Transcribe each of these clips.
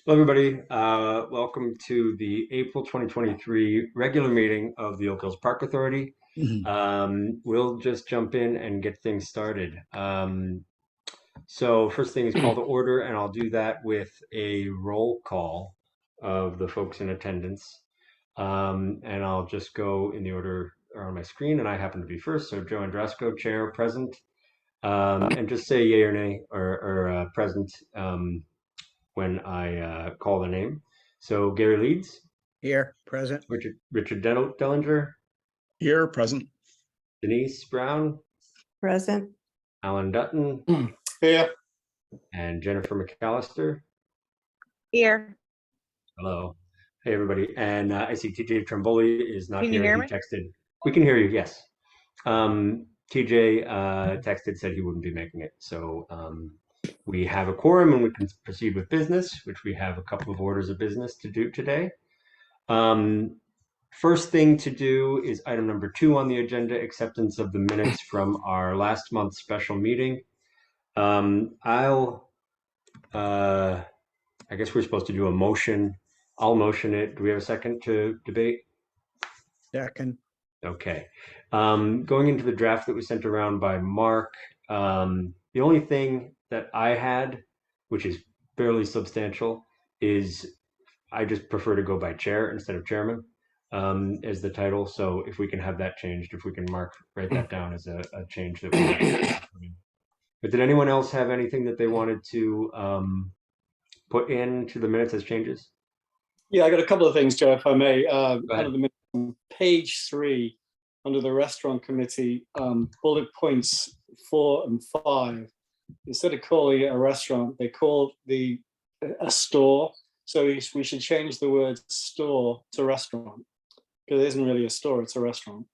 Hello, everybody. Welcome to the April 2023 regular meeting of the Oak Hills Park Authority. Mhm. We'll just jump in and get things started. So first thing is call to order, and I'll do that with a roll call of the folks in attendance. And I'll just go in the order on my screen, and I happen to be first. So Joe Andrasco, Chair, present. And just say yay or nay or present. When I call the name. So Gary Leeds, Here, present. Richard Dellinger, Here, present. Denise Brown, Present. Alan Dutton, Here. and Jennifer McAllister. Here. Hello. Hey, everybody. And I see TJ Tremboli is not Can you here. hear He me? texted. We can hear you, yes. TJ texted, said he wouldn't be making it. So we have a quorum and we can proceed with business, which we have a couple of orders of business to do today. First thing to do is item number 2 on the agenda, acceptance of the minutes from our last month's special meeting. I guess we're supposed to do a motion. I'll motion it. Do we have a second to debate? Second. Okay. Going into the draft that was sent around by Mark, the only thing that I had, which is fairly substantial, is I just prefer to go by chair instead of chairman as the title. So if we can have that changed, if we can write that down as a change that we have. But did anyone else have anything that they wanted to put into the minutes as changes? Yeah, I got a couple of things, Joe, if I may. ahead. Under the minutes, page 3, under the restaurant committee, bullet points 4 and 5. Instead of calling it a restaurant, they call a store. So we should change the word store to restaurant, because it isn't really a store, it's a restaurant.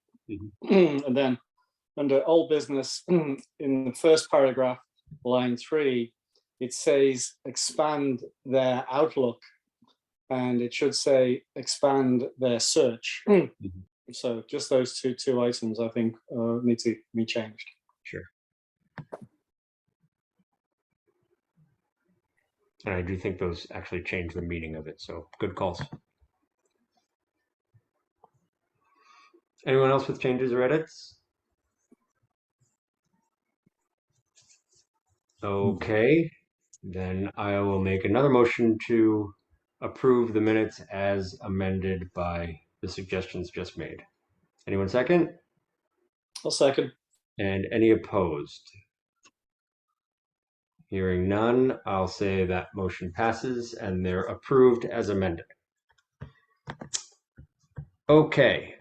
And then under old business, in the first paragraph, line 3, it says expand their Outlook, and it should say expand their search. So just those two items, I think, need to be changed. Sure. And I do think those actually change the meaning of it. So good calls. Anyone else with changes or edits? Okay, then I will make another motion to approve the minutes as amended by the suggestions just made. Anyone second? I'll second. And any opposed? Hearing none, I'll say that motion passes and they're approved as amended. Okay,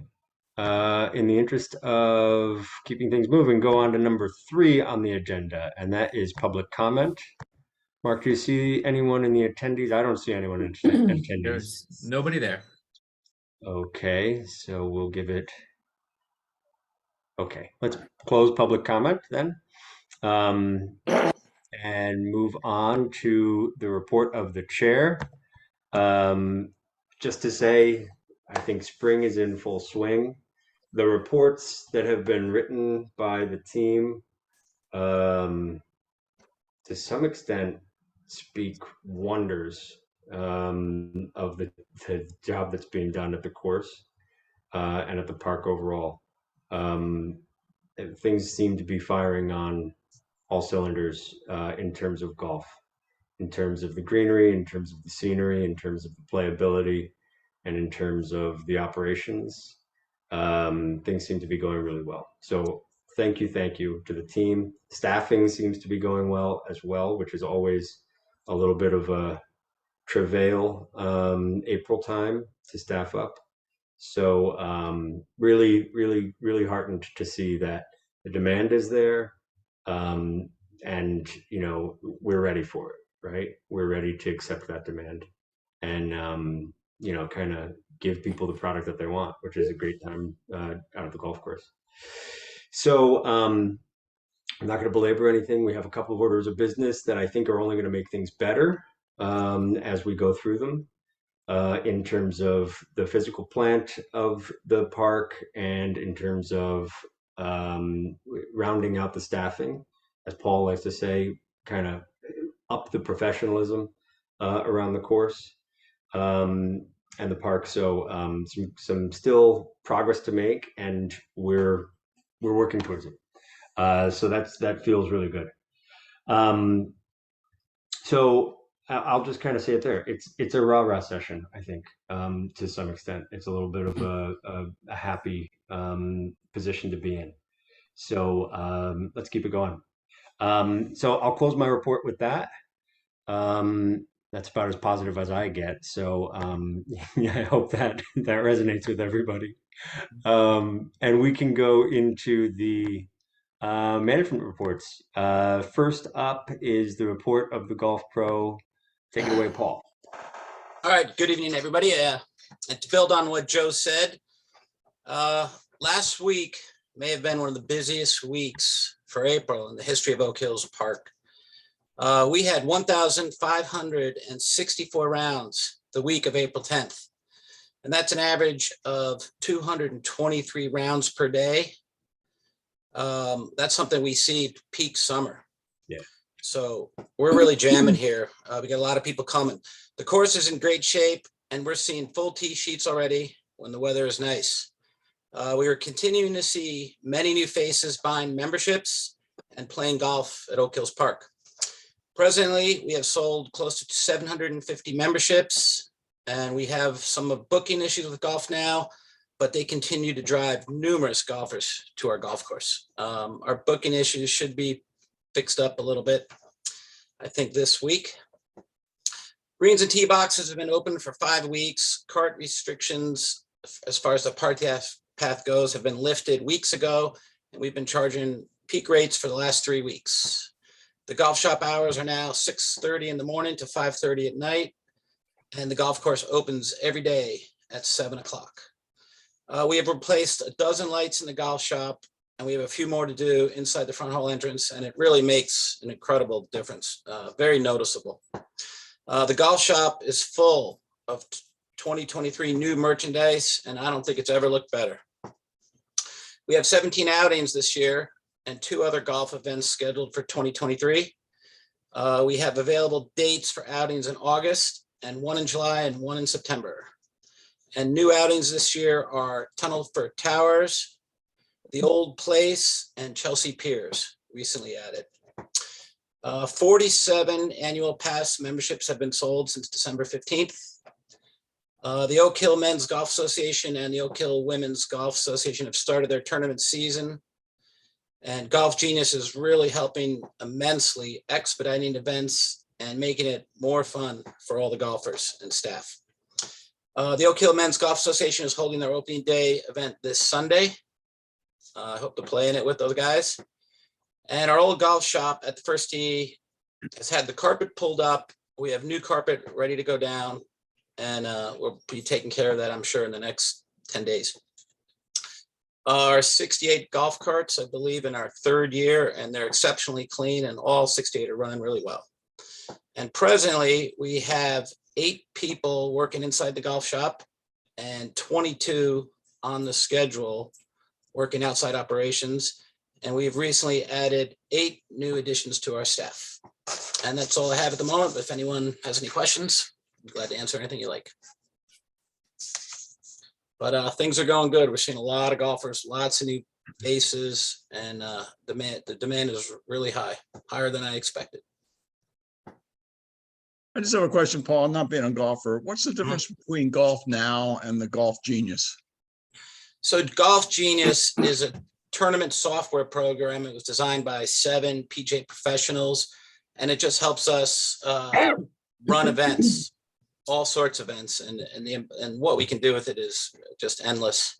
in the interest of keeping things moving, go on to number 3 on the agenda, and that is public comment. Mark, do you see anyone in the attendees? I don't see anyone in attendees. There's nobody there. Okay, so we'll give it. Okay, let's close public comment then. And move on to the report of the chair. Just to say, I think spring is in full swing. The reports that have been written by the team, to some extent, speak wonders of the job that's being done at the course and at the park overall. Things seem to be firing on all cylinders in terms of golf, in terms of the greenery, in terms of the scenery, in terms of the playability, and in terms of the operations. Things seem to be going really well. So thank you to the team. Staffing seems to be going well as well, which is always a little bit of a travail April time to staff up. So really heartened to see that the demand is there. And you know, we're ready for it, right? We're ready to accept that demand and you know, kind of give people the product that they want, which is a great time out at the golf course. So I'm not going to belabor anything. We have a couple of orders of business that I think are only going to make things better as we go through them. In terms of the physical plant of the park and in terms of rounding out the staffing, as Paul likes to say, kind of up the professionalism around the course and the park. So some still progress to make, and we're working towards it. So that feels really good. So I'll just kind of say it there. It's a rah-rah session, I think, to some extent. It's a little bit of a happy position to be in. So let's keep it going. So I'll close my report with that. That's about as positive as I get. So yeah, I hope that resonates with everybody. And we can go into the management reports. First up is the report of the Golf Pro. Take it away, Paul. All right, good evening, everybody. And to build on what Joe said, last week may have been one of the busiest weeks for April in the history of Oak Hills Park. We had 1,564 rounds the week of April 10th, and that's an average of 223 rounds per day. That's something we see peak summer. Yeah. So we're really jamming here. We got a lot of people coming. The course is in great shape, and we're seeing full tee sheets already when the weather is nice. We are continuing to see many new faces buying memberships and playing golf at Oak Hills Park. Presently, we have sold close to 750 memberships, and we have some booking issues with golf now, but they continue to drive numerous golfers to our golf course. Our booking issues should be fixed up a little bit, I think, this week. Greens and tee boxes have been open for 5 weeks. Cart restrictions, as far as the park path goes, have been lifted weeks ago, and we've been charging peak rates for the last 3 weeks. The golf shop hours are now 6:30 in the morning to 5:30 at night, and the golf course opens every day at 7 o'clock. We have replaced a dozen lights in the golf shop, and we have a few more to do inside the front hall entrance, and it really makes an incredible difference, very noticeable. The golf shop is full of 2023 new merchandise, and I don't think it's ever looked better. We have 17 outings this year and 2 other golf events scheduled for 2023. We have available dates for outings in August, and 1 in July and 1 in September. And new outings this year are Tunnel for Towers, The Old Place, and Chelsea Piers, recently added. 47 annual pass memberships have been sold since December 15th. The Oak Hill Men's Golf Association and the Oak Hill Women's Golf Association have started their tournament season. And Golf Genius is really helping immensely, expediting events and making it more fun for all the golfers and staff. The Oak Hill Men's Golf Association is holding their opening day event this Sunday. I hope to play in it with those guys. And our old golf shop at the First Tee has had the carpet pulled up. We have new carpet ready to go down, and we'll be taking care of that, I'm sure, in the next 10 days. Our 68 golf carts, I believe, in our 3rd year, and they're exceptionally clean, and all 68 are running really well. And presently, we have 8 people working inside the golf shop and 22 on the schedule working outside operations. And we've recently added 8 new additions to our staff. And that's all I have at the moment. But if anyone has any questions, I'm glad to answer anything you like. But things are going good. We're seeing a lot of golfers, lots of new faces, and the demand is really high, higher than I expected. I just have a question, Paul. Not being a golfer, what's the difference between Golf Now and the Golf Genius? So Golf Genius is a tournament software program. It was designed by 7 PGA professionals, and it just helps us run events, all sorts of events, and what we can do with it is just endless.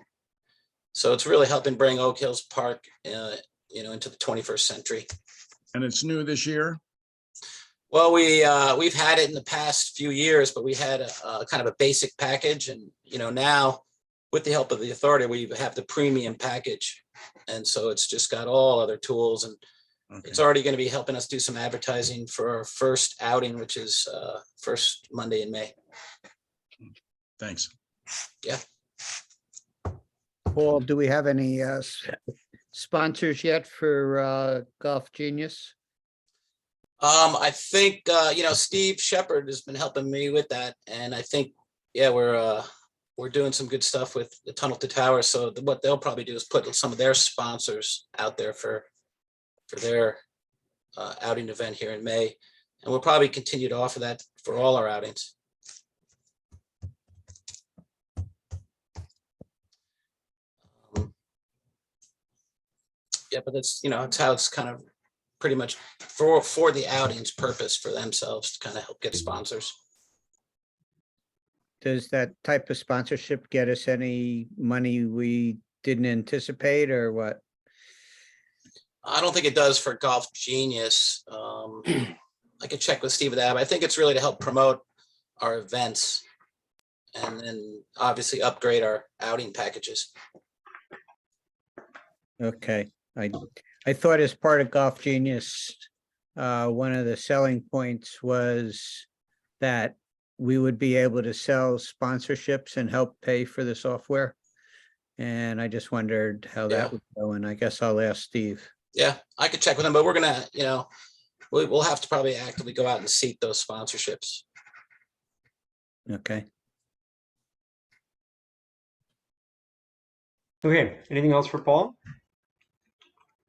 So it's really helping bring Oak Hills Park, into the 21st century. And it's new this year? Well, we've had it in the past few years, but we had a kind of a basic package, and now with the help of the authority, we have the premium package, and so it's just got all other tools, and it's already going to be helping us do some advertising for our first outing, which is first Monday in May. Thanks. Yeah. Paul, do we have any sponsors yet for Golf Genius? I think, Steve Shepard has been helping me with that, and I think, yeah, we're doing some good stuff with the Tunnel to Tower. So what they'll probably do is put some of their sponsors out there for their outing event here in May, and we'll probably continue to offer that for all our outings. Yeah, but that's, it's how it's kind of pretty much for the outings purpose for themselves to kind of help get sponsors. Does that type of sponsorship get us any money we didn't anticipate or what? I don't think it does for Golf Genius. I could check with Steve with that, but I think it's really to help promote our events and then obviously upgrade our outing packages. Okay, I thought as part of Golf Genius, one of the selling points was that we would be able to sell sponsorships and help pay for the software. And I just wondered how Yeah. that would go, and I guess I'll ask Steve. Yeah, I could check with them, but we're gonna, we'll have to probably actively go out and seek those sponsorships. Okay, Okay, anything else for Paul?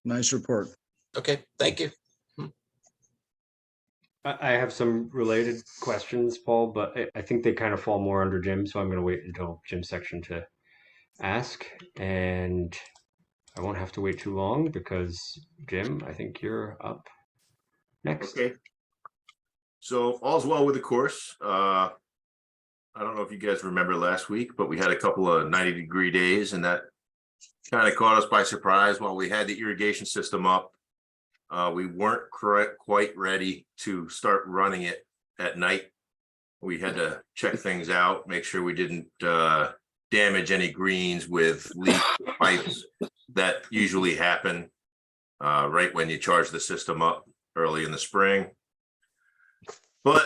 Nice report. Okay, thank you. I have some related questions, Paul, but I think they kind of fall more under Jim, so I'm going to wait until Jim's section to ask. And I won't have to wait too long because, Jim, I think you're up next. Okay. So all's well with the course. I don't know if you guys remember last week, but we had a couple of 90-degree days, and that kind of caught us by surprise while we had the irrigation system up. We weren't quite ready to start running it at night. We had to check things out, make sure we didn't damage any greens with leak pipes that usually happen right when you charge the system up early in the spring. But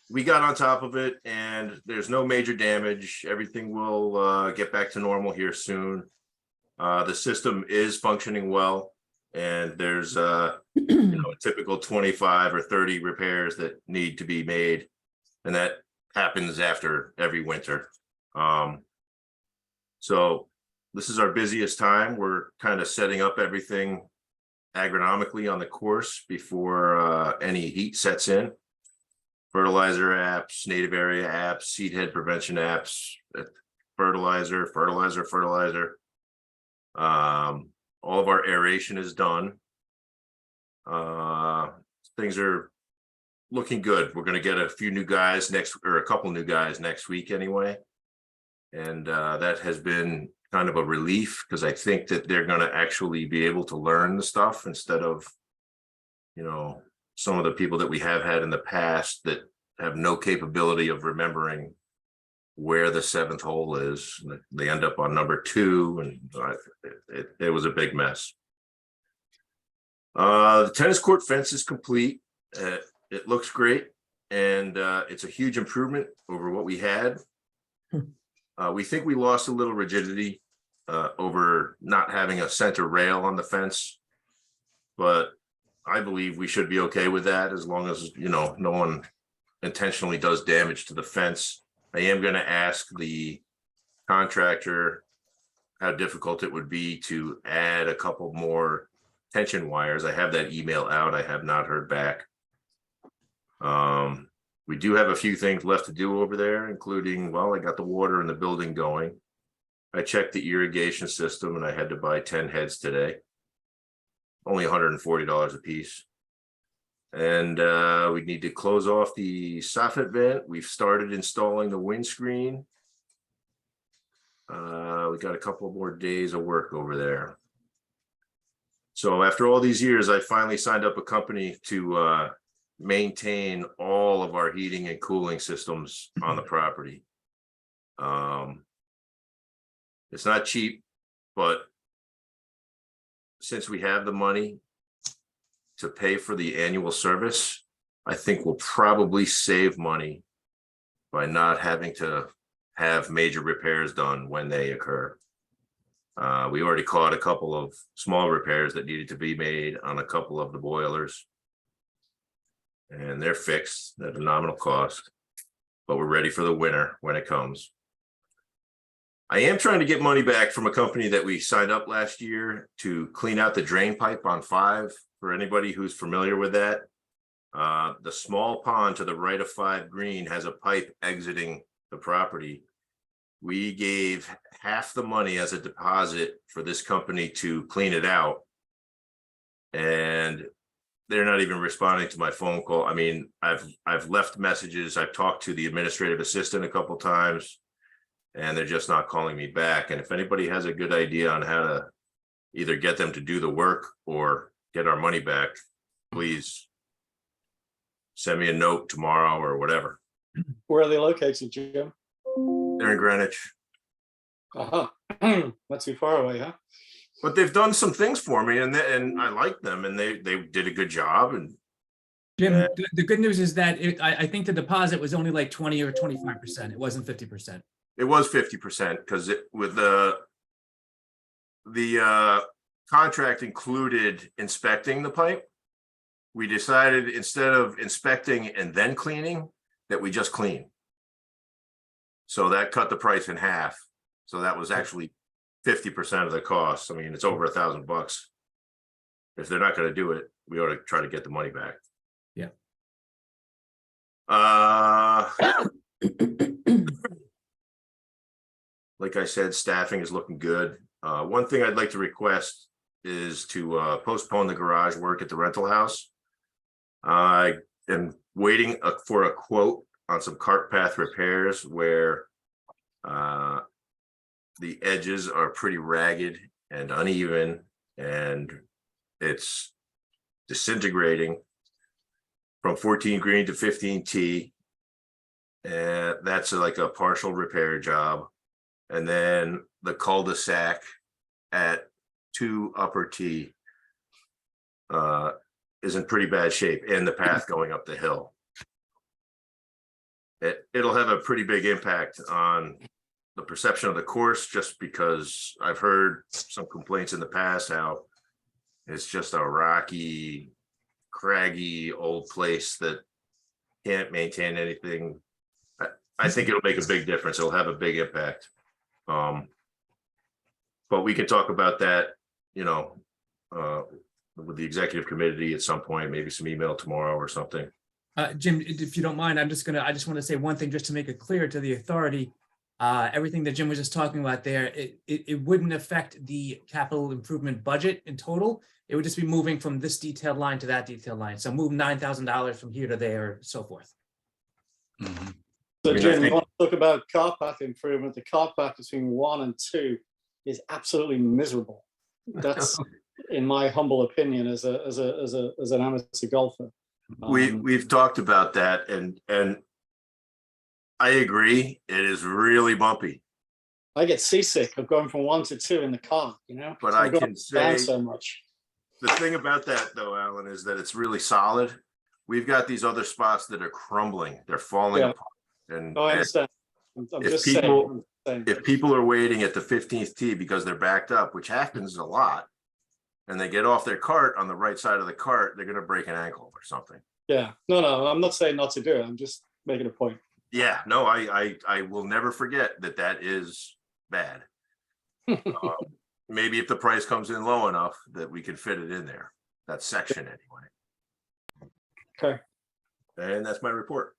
we got on top of it and there's no major damage. Everything will get back to normal here soon. The system is functioning well. And there's a typical 25 or 30 repairs that need to be made. And that happens after every winter. So this is our busiest time. We're kind of setting up everything agronomically on the course before any heat sets in. Fertilizer apps, native area apps, seed head prevention apps, fertilizer. All of our aeration is done. Things are looking good. We're going to get a few new guys a couple new guys next week anyway. And that has been kind of a relief because I think that they're going to actually be able to learn the stuff instead of, some of the people that we have had in the past that have no capability of remembering where the seventh hole is. They end up on number 2, and it was a big mess. The tennis court fence is complete. It looks great, and it's a huge improvement over what we had. We think we lost a little rigidity over not having a center rail on the fence, but I believe we should be okay with that as long as, no one intentionally does damage to the fence. I am going to ask the contractor how difficult it would be to add a couple more tension wires. I have that email out. I have not heard back. We do have a few things left to do over there, including, I got the water in the building going. I checked the irrigation system and I had to buy 10 heads today. Only $140 a piece. And we need to close off the soffit vent. We've started installing the windscreen. We got a couple more days of work over there. So after all these years, I finally signed up a company to maintain all of our heating and cooling systems on the property. It's not cheap, but since we have the money to pay for the annual service, I think we'll probably save money by not having to have major repairs done when they occur. We already caught a couple of small repairs that needed to be made on a couple of the boilers. And they're fixed at a nominal cost, but we're ready for the winter when it comes. I am trying to get money back from a company that we signed up last year to clean out the drain pipe on 5, for anybody who's familiar with that. The small pond to the right of 5 Green has a pipe exiting the property. We gave half the money as a deposit for this company to clean it out. And they're not even responding to my phone call. I mean, I've left messages. I've talked to the administrative assistant a couple times, and they're just not calling me back. And if anybody has a good idea on how to either get them to do the work or get our money back, please send me a note tomorrow or whatever. Where are they located, Jim? They're in Greenwich. Uh-huh. Not too far away, huh? But they've done some things for me, and I like them, and they did a good job. And Jim, the good news is that I think the deposit was only like 20 or 25%. It wasn't 50%. it was 50% because it with the contract included inspecting the pipe. We decided instead of inspecting and then cleaning, that we just clean. So that cut the price in half. So that was actually 50% of the cost. I mean, it's over $1,000. If they're not going to do it, we ought to try to get the money back. Yeah. Like I said, staffing is looking good. One thing I'd like to request is to postpone the garage work at the rental house. I am waiting for a quote on some cart path repairs where the edges are pretty ragged and uneven, and it's disintegrating from 14 green to 15T. And that's like a partial repair job. And then the cul-de-sac at 2 upper T is in pretty bad shape, and the path going up the hill. It'll have a pretty big impact on the perception of the course, just because I've heard some complaints in the past how it's just a rocky, craggy old place that can't maintain anything. I think it'll make a big difference. It'll have a big impact. But we can talk about that, you know, with the executive committee at some point, maybe some email tomorrow or something. Jim, if you don't mind, I just want to say one thing just to make it clear to the authority. Everything that Jim was just talking about there, it wouldn't affect the capital improvement budget in total. It would just be moving from this detailed line to that detailed line. So move $9,000 from here to there, so forth. Mm-hmm. So I mean, I Jim, you think- want to talk about cart path improvement? The cart path between 1 and 2 is absolutely miserable. That's, in my humble opinion, as an amateur golfer. We've talked about that, and I agree. It is really bumpy, I get seasick of going from 1 to 2 in the car, you know? but I'm I going can down say so much. the thing about that though, Alan, is that it's really solid. We've got these other spots that are crumbling. They're falling Yeah. apart. And No, I and understand. I'm if just people- saying. if people are waiting at the 15th tee because they're backed up, which happens a lot, and they get off their cart on the right side of the cart, they're going to break an ankle or something. Yeah, no, I'm not saying not to do it. I'm just making a point. Yeah, no, I will never forget that is bad. Maybe if the price comes in low enough that we can fit it in there, that section anyway. Okay. And that's my report.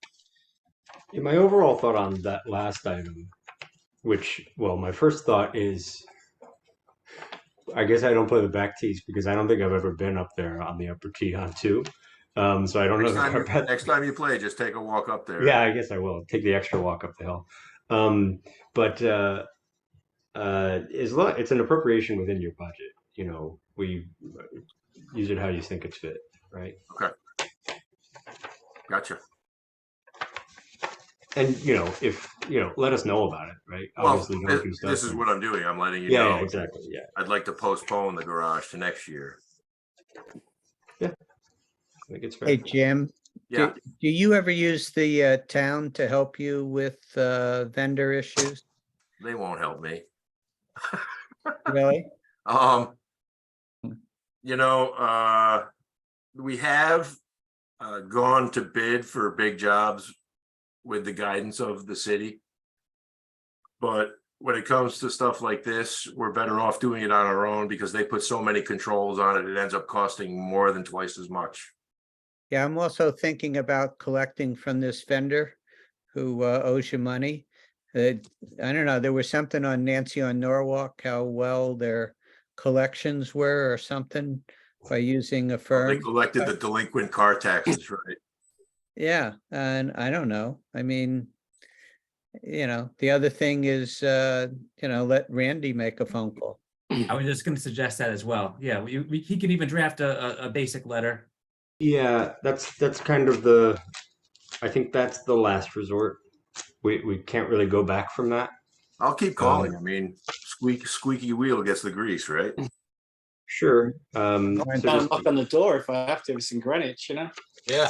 Yeah, my overall thought on that last item, which, well, my first thought is, I guess I don't play the back tees because I don't think I've ever been up there on the upper tee on 2. So I don't know. Next time you play, just take a walk up there. Yeah, I guess I will take the extra walk up the hill. But it's an appropriation within your budget. You know, we use it how you think it's fit, right? Gotcha. And let us know about it, right? Well, Obviously, don't do stuff. this is what I'm doing. I'm letting you Yeah, know. yeah, exactly. Yeah, I'd like to postpone the garage to next year. I think it's fair. Hey, Jim, Yeah, do you ever use the town to help you with vendor issues? they won't help me. Really? We have gone to bid for big jobs with the guidance of the city. But when it comes to stuff like this, we're better off doing it on our own because they put so many controls on it, it ends up costing more than twice as much. Yeah, I'm also thinking about collecting from this vendor who owes you money. I don't know, there was something on Nancy on Norwalk, how well their collections were or something by using a They firm. collected the delinquent car taxes, right? Yeah, and I don't know. I mean, the other thing is, let Randy make a phone call. I was just gonna suggest that as well. Yeah, he could even draft a basic letter. Yeah, that's kind of I think that's the last resort. We can't really go back from that. I'll keep calling. I mean, squeaky wheel gets the grease, right? Sure. Fine. So I'll just- knock on the door if I have to. It's in Greenwich, you know? Yeah.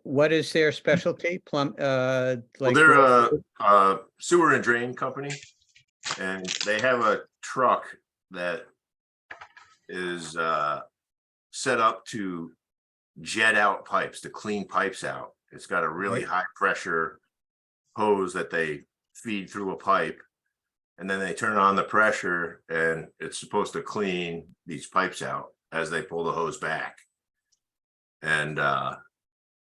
What is their specialty? Plum, Well, like, they're a sewer and drain company, and they have a truck that is set up to jet out pipes, to clean pipes out. It's got a really Right. high pressure hose that they feed through a pipe, and then they turn on the pressure, and it's supposed to clean these pipes out as they pull the hose back. And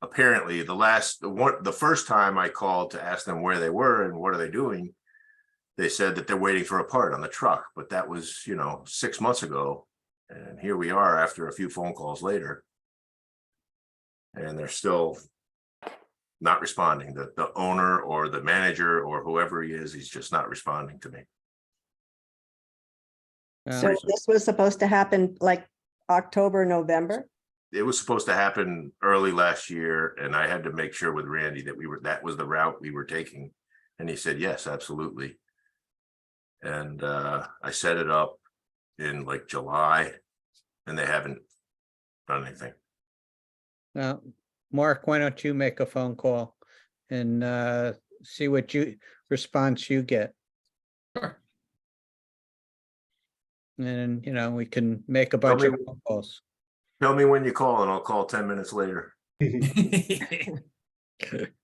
apparently the first time I called to ask them where they were and what are they doing, they said that they're waiting for a part on the truck, but that was, 6 months ago. And here we are after a few phone calls later. And they're still not responding. The owner or the manager or whoever he is, he's just not responding to me. So this was supposed to happen like October, November? It was supposed to happen early last year, and I had to make sure with Randy that that was the route we were taking. And he said, yes, absolutely. And I set it up in like July, and they haven't done anything. Well, Mark, why don't you make a phone call and see what response you get? Sure. And, we can make a bunch of phone calls. Tell me when you call, and I'll call 10 minutes later.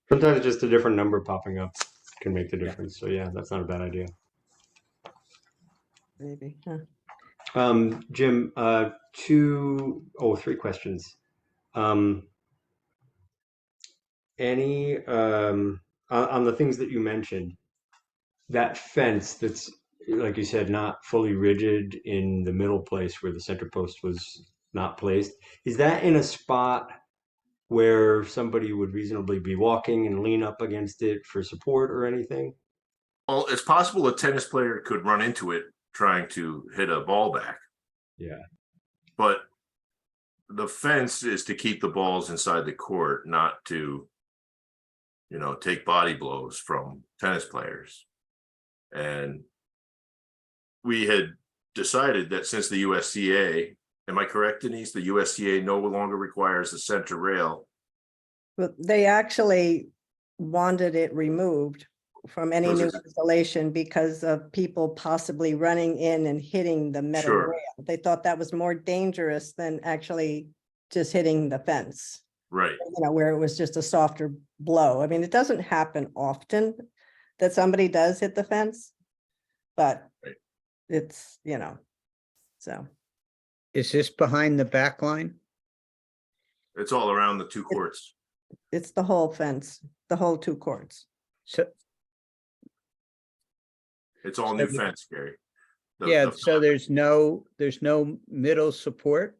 Sometimes just a different number popping up can make the difference. So yeah, that's not a bad idea. Maybe, huh? Jim, 3 questions. Any on the things that you mentioned, that fence that's, like you said, not fully rigid in the middle place where the center post was not placed, is that in a spot where somebody would reasonably be walking and lean up against it for support or anything? Well, it's possible a tennis player could run into it trying to hit a ball back. Yeah. But the fence is to keep the balls inside the court, not to, take body blows from tennis players. And we had decided that since the USTA, am I correct, Denise? The USTA no longer requires the center rail. But they actually wanted it removed from any Was new it- installation because of people possibly running in and hitting the metal Sure. rail. They thought that was more dangerous than actually just hitting the fence, Right. where it was just a softer blow. I mean, it doesn't happen often that somebody does hit the fence, but Right. it's, so. Is this behind the back line? It's all around the 2 courts. It's the whole fence, the whole 2 courts. So, It's all So new the- fence, Gary. yeah, so there's no middle support?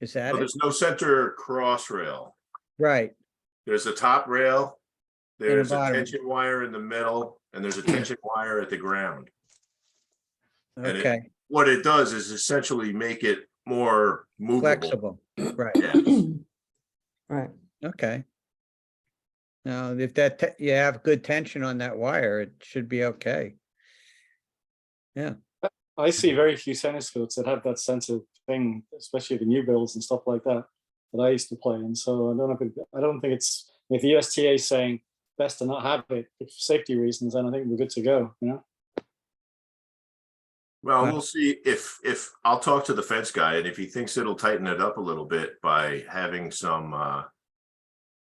Is that So it? there's no center cross rail. Right, There's a top rail. There's a bottom. tension wire in the middle, and there's a tension wire at the ground. And okay, What it does is essentially make it more movable. flexible, right, Yeah. Right. okay. Now, if you have good tension on that wire, it should be okay. I see very few tennis fields that have that center thing, especially the new builds and stuff like that I used to play in. So I don't think it's, if the USTA is saying best to not have it for safety reasons, then I think we're good to go, Well, Uh, we'll see if I'll talk to the fence guy, and if he thinks it'll tighten it up a little bit by having some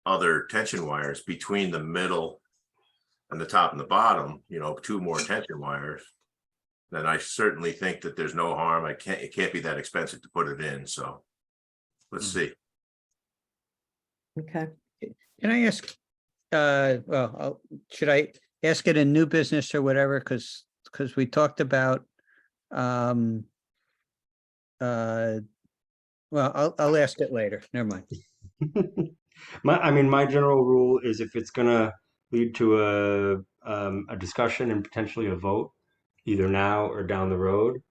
other tension wires between the middle and the top and the bottom, you know, 2 more tension wires, then I certainly think that there's no harm. It can't be that expensive to put it in, so let's see. Okay. Can I ask, should I ask it in new business or whatever? Because we talked about, well, I'll ask it later. Never mind. My general rule is if it's gonna lead to a discussion and potentially a vote, either now or down the road,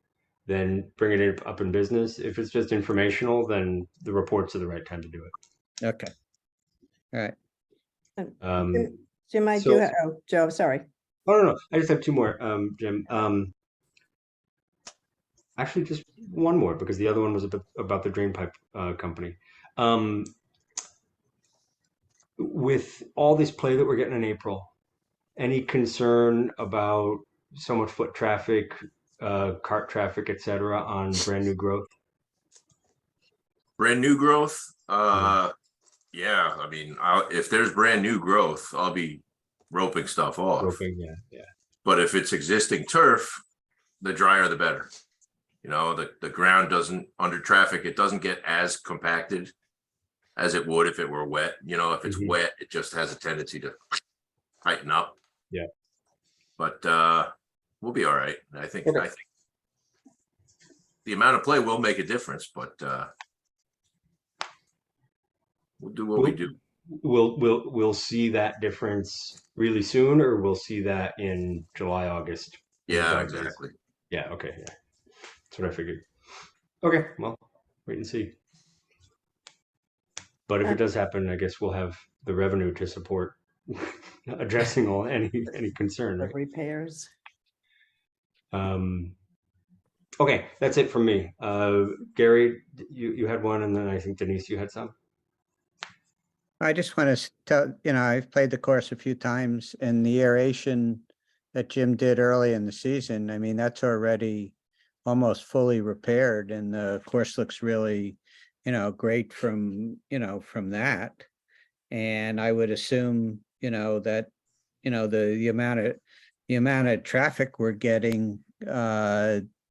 then bring it up in business. If it's just informational, then the reports are the right time to do it. Okay. All right. Jim, I so- oh, Joe, sorry. Oh, no, I just have 2 more, Jim. Actually, just one more because the other one was about the drain pipe company. With all this play that we're getting in April, any concern about so much foot traffic, cart traffic, et cetera, on brand new growth? Brand new growth, Yeah. yeah, I mean, if there's brand new growth, I'll be roping stuff off. Roping, yeah. But if it's existing turf, the drier the better. You know, the ground doesn't, under traffic, it doesn't get as compacted as it would if it were wet. You know, if it's Mhm. wet, it just has a tendency to tighten up. Yeah. But we'll be all right. I think Okay. the amount of play will make a difference, but we'll do what we do. We'll see that difference really soon, or we'll see that in July, August? when the Yeah, dog days- exactly. Yeah, okay, yeah. That's what I figured. Okay, well, wait and see. But if it does happen, I guess we'll have the revenue to support addressing any concern, The right? repairs. Okay, that's it from me. Gary, you had one, and then I think Denise, you had some. I just want to tell, I've played the course a few times and the aeration that Jim did early in the season, I mean, that's already almost fully repaired and the course looks really, great from that. And I would assume, that, the amount of traffic we're getting,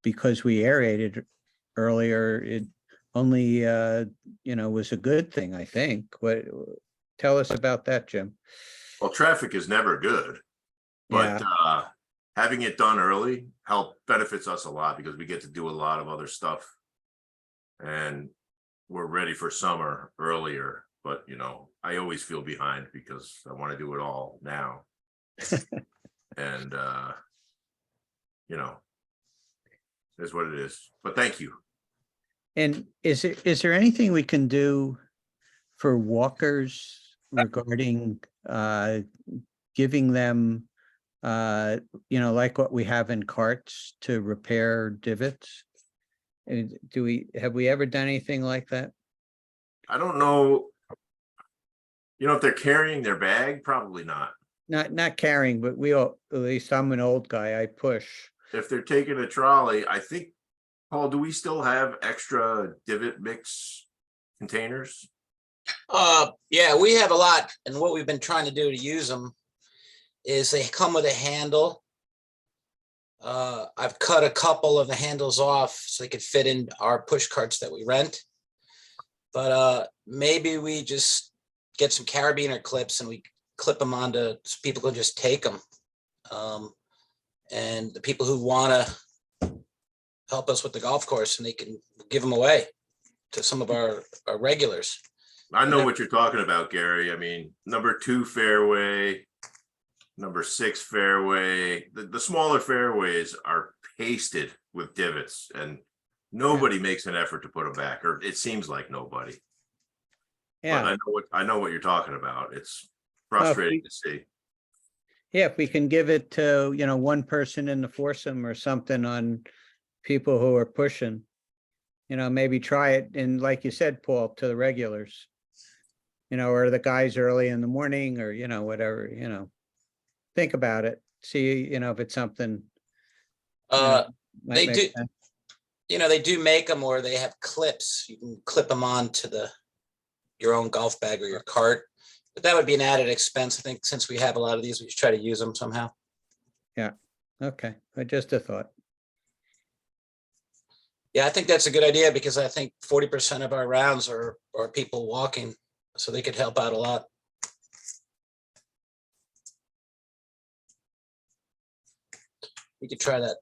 because we aerated earlier, it only, was a good thing, I think. Tell us about that, Jim. Well, traffic is never good, but having it done early benefits us a lot because we get to do a lot of other stuff. And we're ready for summer earlier, but I always feel behind because I want to do it all now. And is what it is. But thank you. And is there anything we can do for walkers regarding giving them, like what we have in carts to repair divots? And have we ever done anything like that? I don't know. If they're carrying their bag, probably not. Not carrying, but at least I'm an old guy, I push. If they're taking a trolley, I think, Paul, do we still have extra divot mix containers? Yeah, we have a lot, and what we've been trying to do to use them is they come with a handle. I've cut a couple of the handles off so they could fit in our push carts that we rent. But maybe we just get some carabiner clips and we clip them onto, so people can just take them. And the people who want to help us with the golf course, and they can give them away to some of our regulars. I know what you're talking about, Gary. I mean, number 2 fairway, number 6 fairway, the smaller fairways are pasted with divots and nobody makes an effort to put them back, or it seems like nobody. But Yeah, I know what you're talking about. It's frustrating to see. yeah, if we can give it to, one person in the foursome or something on people who are pushing, maybe try it. And like you said, Paul, to the regulars, or the guys early in the morning or, whatever, think about it. See, if it's something. might They make do- sense. You know, they do make them, or they have clips. You can clip them on to your own golf bag or your cart. But that would be an added expense. I think since we have a lot of these, we should try to use them somehow. Okay, just a thought. Yeah, I think that's a good idea because I think 40% of our rounds are people walking, so they could help out a lot. We could try that.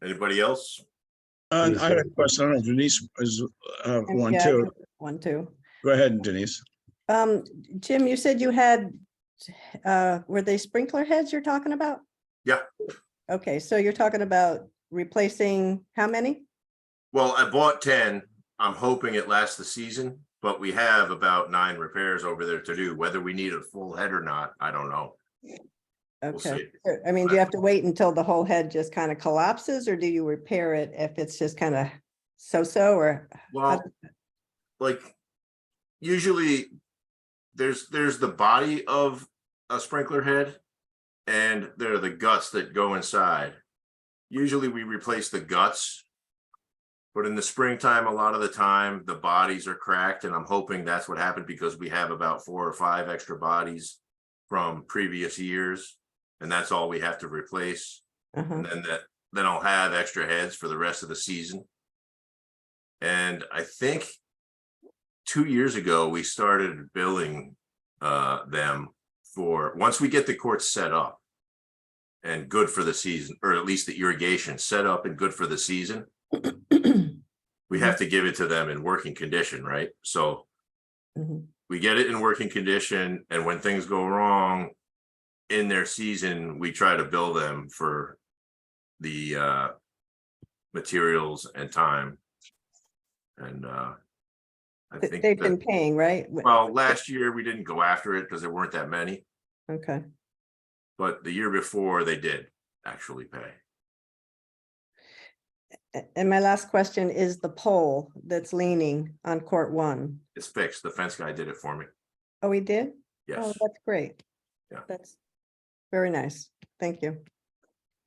Anybody else? I had a question. I don't know, Denise is one Yeah, too. One, two. Go ahead, Denise. Jim, you said you had, were they sprinkler heads you're talking about? Yeah. Okay, so you're talking about replacing how many? Well, I bought 10. I'm hoping it lasts the season, but we have about 9 repairs over there to do. Whether we need a full head or not, I don't know. We'll Okay, see. I mean, do you have to wait until the whole head just kind of collapses, or do you repair it if it's just kind of so-so, or? Well, like usually there's the body of a sprinkler head and there are the guts that go inside. Usually we replace the guts, but in the springtime, a lot of the time the bodies are cracked, and I'm hoping that's what happened because we have about 4 or 5 extra bodies from previous years, and that's all we have to replace. Uh-huh. And then I'll have extra heads for the rest of the season. And I think 2 years ago, we started billing them for, once we get the courts set up and good for the season, or at least the irrigation set up and good for the season, we have to give it to them in working condition, right? So Mhm. we get it in working condition, and when things go wrong in their season, we try to bill them for the materials and time. And I think They've been that, paying, right? well, last year we didn't go after it because there weren't that many, Okay. but the year before they did actually pay. And my last question is the pole that's leaning on court 1. It's fixed. The fence guy did it for me. Oh, he did? Oh, Yes. that's great. Yeah. That's very nice. Thank you.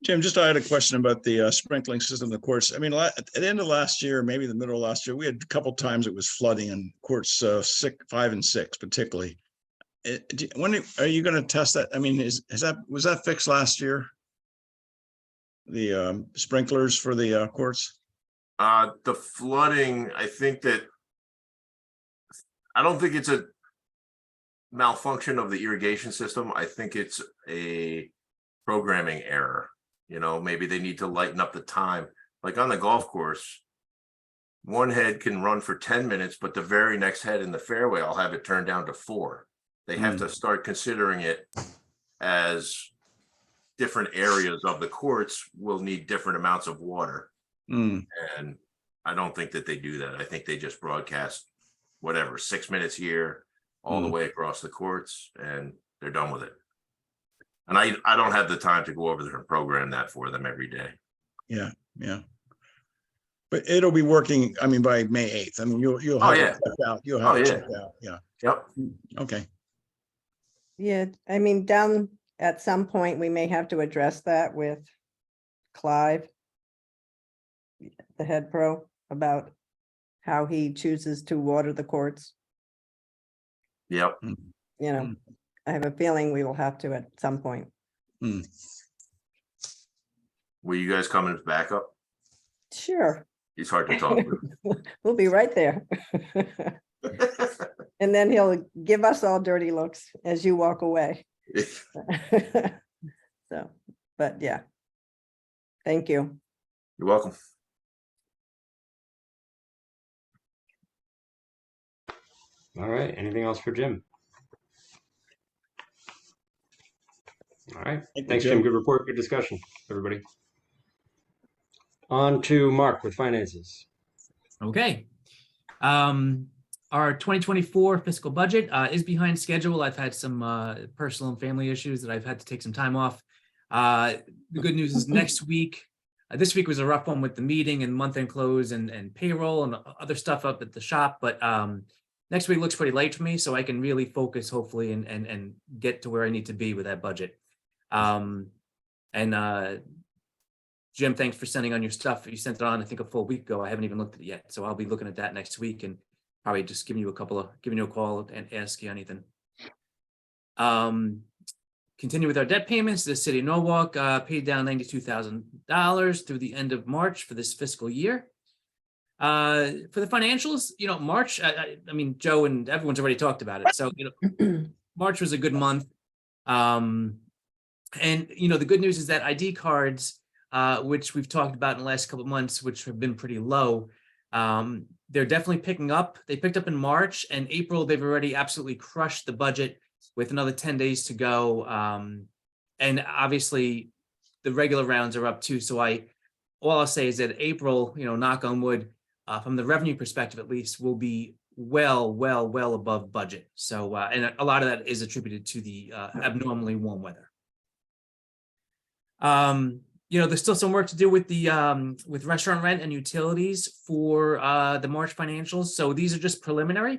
Jim, just I had a question about the sprinkling system in the courts. I mean, at the end of last year, maybe the middle of last year, we had a couple times it was flooding in courts 6, 5, and 6 particularly. When are you going to test that? I mean, was that fixed last year? The sprinklers for the courts? The flooding, I don't think it's a malfunction of the irrigation system. I think it's a programming error. You know, maybe they need to lighten up the time. Like on the golf course, one head can run for 10 minutes, but the very next head in the fairway, I'll have it turned down to 4. They have to start considering it as different areas of the courts will need different amounts of water. Mm. And I don't think that they do that. I think they just broadcast whatever, 6 minutes here, all the way across the courts, and they're done with it. And I don't have the time to go over there and program that for them every day. Yeah. But it'll be working, I mean, by May 8th. I mean, you'll Oh, have yeah. it checked out. You'll have Oh, it yeah. checked out. Yeah. Yep. Okay. Yeah, I mean, down at some point, we may have to address that with Clive, the head pro, about how he chooses to water the courts. Yep. You know, I have a feeling we will have to at some point. Will you guys come as backup? Sure, He's hard to talk to. we'll be right there. And then he'll give us all dirty looks as you walk away. So, but yeah. Thank you. You're welcome. All right, anything else for Jim? All right, Thank you, thanks, Jim. Jim. Good report, good discussion, everybody. On to Mark with finances. Okay. Our 2024 fiscal budget is behind schedule. I've had some personal and family issues that I've had to take some time off. The good news is next week, this week was a rough one with the meeting and month end close and payroll and other stuff up at the shop, but next week looks pretty light for me, so I can really focus hopefully and get to where I need to be with that budget. And Jim, thanks for sending on your stuff. You sent it on, I think, a full week ago. I haven't even looked at it yet. So I'll be looking at that next week and probably just giving you a call and ask you anything. Continue with our debt payments. The city of Norwalk paid down $92,000 through the end of March for this fiscal year. For the financials, March, I mean, Joe and everyone's already talked about it. So, March was a good month. And, the good news is that ID cards, which we've talked about in the last couple of months, which have been pretty low, they're definitely picking up. They picked up in March and April. They've already absolutely crushed the budget with another 10 days to go. And obviously the regular rounds are up too. So all I'll say is that April, knock on wood, from the revenue perspective, at least, will be well above budget. So, and a lot of that is attributed to the abnormally warm weather. There's still some work to do with the with restaurant rent and utilities for the March financials. So these are just preliminary.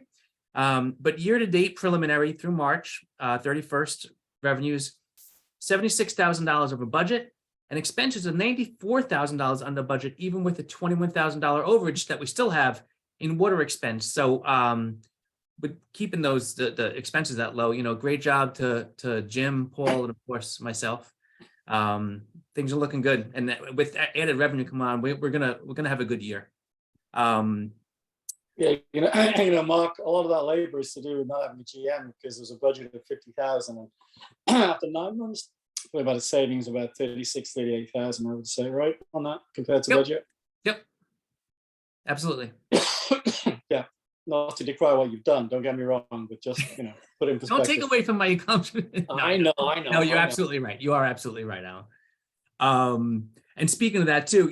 But year-to-date preliminary through March 31st, revenues $76,000 over budget and expenses of $94,000 under budget, even with the $21,000 overage that we still have in water expense. So with keeping those the expenses that low, great job to Jim, Paul, and of course myself. Things are looking good, and with added revenue come on, we're gonna have a good year. Yeah, Mark, a lot of that labor is to do with not having a GM because there's a budget of 50,000, and after 9 months, we're about a savings of about 38,000, I would say, right, on that compared to budget. Yep, absolutely. Yeah, not to decry what you've done. Don't get me wrong, but just put it in perspective. Don't take away from my accomplishment. I know. No, you're absolutely right. You are absolutely right, Alan. And speaking of that too,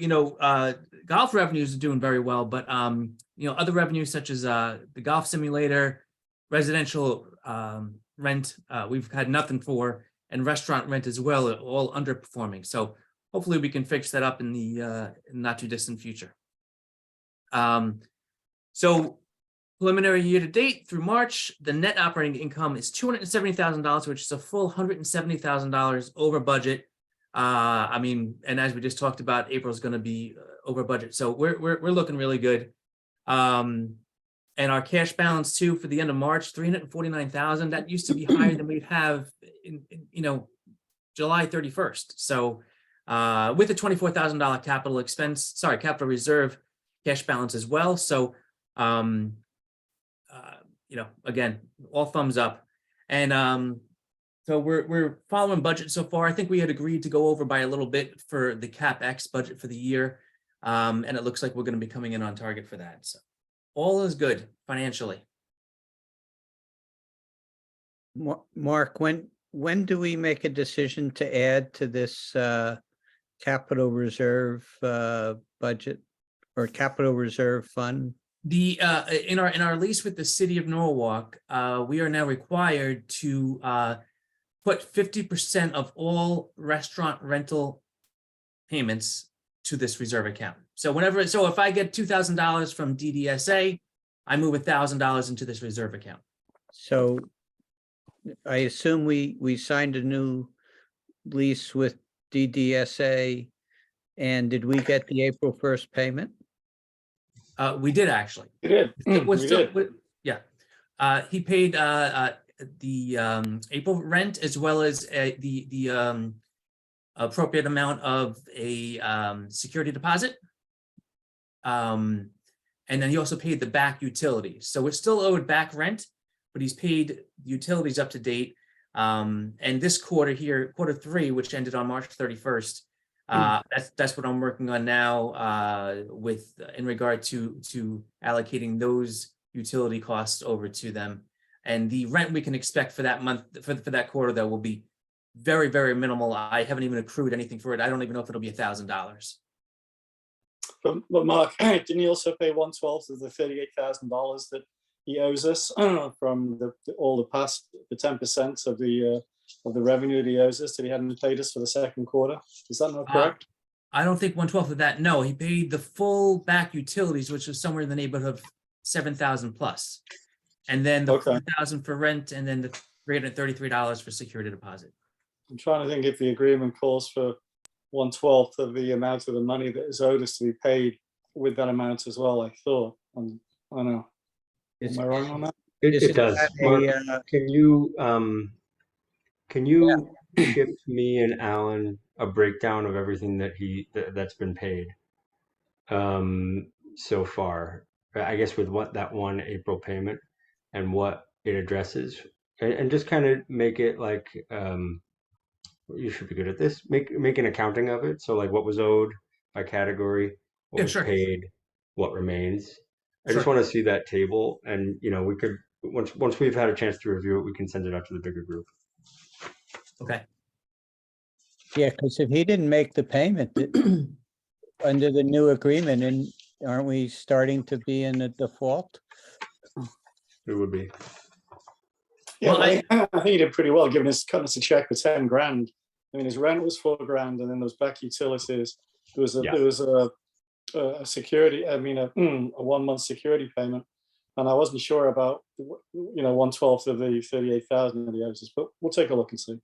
golf revenues are doing very well, but other revenues such as the golf simulator, residential rent, we've had nothing for, and restaurant rent as well, are all underperforming. So hopefully we can fix that up in the not too distant future. So preliminary year to date through March, the net operating income is $270,000, which is a full $170,000 over budget. And as we just talked about, April is going to be over budget. So we're looking really good. And our cash balance too for the end of March, $349,000. That used to be higher than we'd have in July 31st. So with a $24,000 capital reserve cash balance as well. So again, all thumbs up. And so we're following budget so far. I think we had agreed to go over by a little bit for the CapEx budget for the year. And it looks like we're going to be coming in on target for that. So all is good financially. Mark, when do we make a decision to add to this capital reserve budget or capital reserve fund? The in our lease with the city of Norwalk, we are now required to put 50% of all restaurant rental payments to this reserve account. So if I get $2,000 from DDSA, I move $1,000 into this reserve account. So I assume we signed a new lease with DDSA, and did we get the April 1st payment? We did actually. You did. He paid the April rent as well as the appropriate amount of a security deposit. And then he also paid the back utilities. So we're still owed back rent, but he's paid utilities up to date. And this quarter here, quarter 3, which ended on March 31st, that's what I'm working on now in regard to allocating those utility costs over to them. And the rent we can expect for that month, for that quarter, though, will be very, very minimal. I haven't even accrued anything for it. I don't even know if it'll be $1,000. But Mark, didn't he also pay 1/12 of the $38,000 that he owes us from the 10% of the revenue that he owes us that he hadn't paid us for the second quarter? Is that not correct? I don't think 1/12 of that. No, he paid the full back utilities, which was somewhere in the neighborhood of $7,000 plus, and then the $4,000 for rent, and then the $333 for security deposit. I'm trying to think if the agreement calls for 1/12 of the amount of the money that is owed us to be paid with that amount as well, I thought. And I don't know. Is- Am I wrong on that? It Isn't does. that Mark, a, can you ship me and Alan a breakdown of everything that's been paid so far? I guess with what that one April payment and what it addresses, and just kind of make it like you should be good at this. Make an accounting of it. So like what was owed by category, what Yeah, was sure. paid, what remains. I just Sure. want to see that table, and we could once we've had a chance to review it, we can send it out to the bigger group. Okay. yeah, because if he didn't make the payment under the new agreement, and aren't we starting to be in a default? It would be. Yeah, Well, I think he did pretty well, giving us, cutting us a check for 10 grand. I mean, his rent was 4 grand, and then those back utilities. There was a Yeah. there was a security. I mean, a 1 month security payment, and I wasn't sure about 1/12 of the 38,000 of the houses, but we'll take a look and see.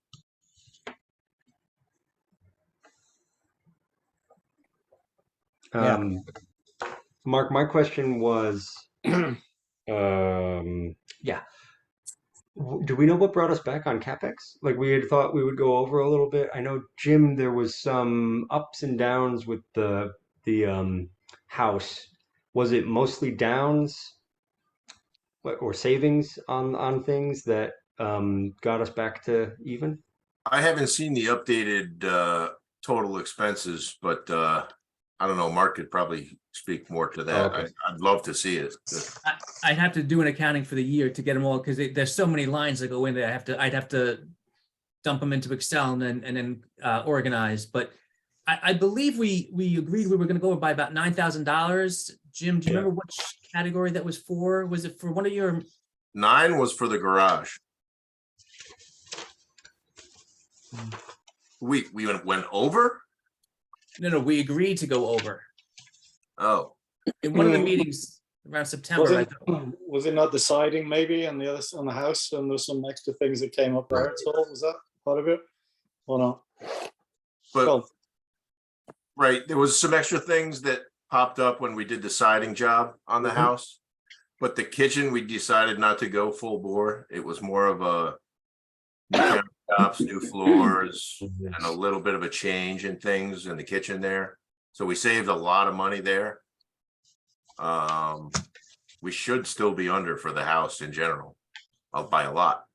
Yeah. Mark, my question was, yeah. Do we know what brought us back on CapEx? Like we had thought we would go over a little bit. I know, Jim, there was some ups and downs with the house. Was it mostly downs or savings on things that got us back to even? I haven't seen the updated total expenses, but I don't know, Mark could probably speak more to that. Okay. I'd love to see it. I'd have to do an accounting for the year to get them all, because there's so many lines that go in there. I'd have to dump them into Excel and then organize. But I believe we agreed we were going to go by about $9,000. Jim, do you Yeah. remember which category that was for? Was it for one of your? 9 was for the garage. We went over? No, we agreed to go over Oh, in one of the meetings around September. Was I it, thought. was it not the siding maybe, and the other on the house, and there's some extra things that came up there at all? Was that part of it, or not? but Well, right, there was some extra things that popped up when we did the siding job on the house. But the kitchen, we decided not to go full bore. It was more of a new countertops, new floors, and a little bit of a change in things in the kitchen there. So we saved a lot of money there. We should still be under for the house in general, by a lot.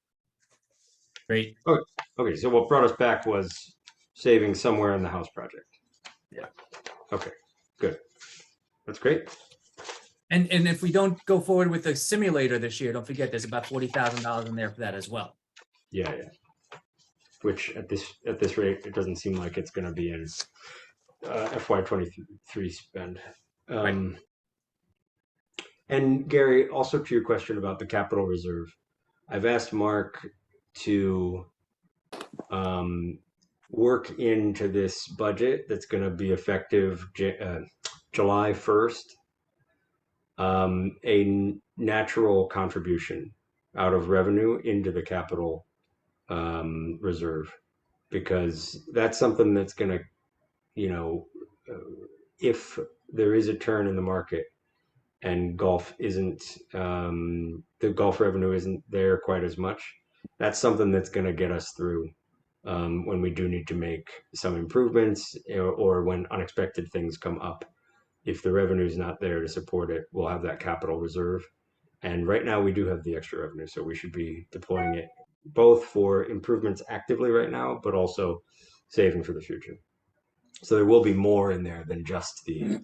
Great. Okay, so what brought us back was saving somewhere in the house project. Yeah. Okay, good. That's great. And if we don't go forward with the simulator this year, don't forget there's about $40,000 in there for that as well. Yeah. Which at this rate, it doesn't seem like it's going to be in FY23 spend. Right. And Gary, also to your question about the capital reserve, I've asked Mark to work into this budget that's going to be effective July 1st, a natural contribution out of revenue into the capital reserve, because that's something that's going to, if there is a turn in the market and golf isn't, the golf revenue isn't there quite as much, that's something that's going to get us through when we do need to make some improvements, or when unexpected things come up. If the revenue is not there to support it, we'll have that capital reserve. And right now we do have the extra revenue, so we should be deploying it both for improvements actively right now, but also saving for the future. So there will be more in there than just the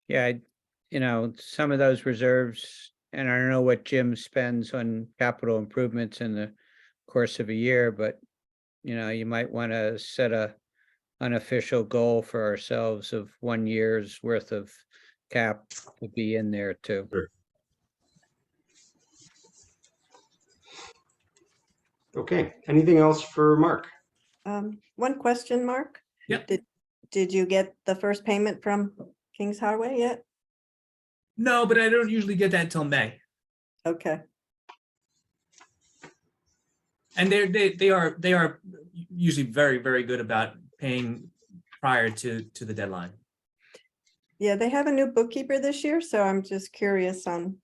Yeah, some of those reserves, and I don't know what Jim spends on capital improvements in the course of a year, but you might want to set a unofficial goal for ourselves of 1 year's worth of cap to be in there too. Sure. Okay, anything else for Mark? One question, Mark? Yep. Did you get the first payment from Kings Highway yet? No, but I don't usually get that till May. Okay. And they are usually very, very good about paying prior to the deadline. Yeah, they have a new bookkeeper this year, so I'm just curious on.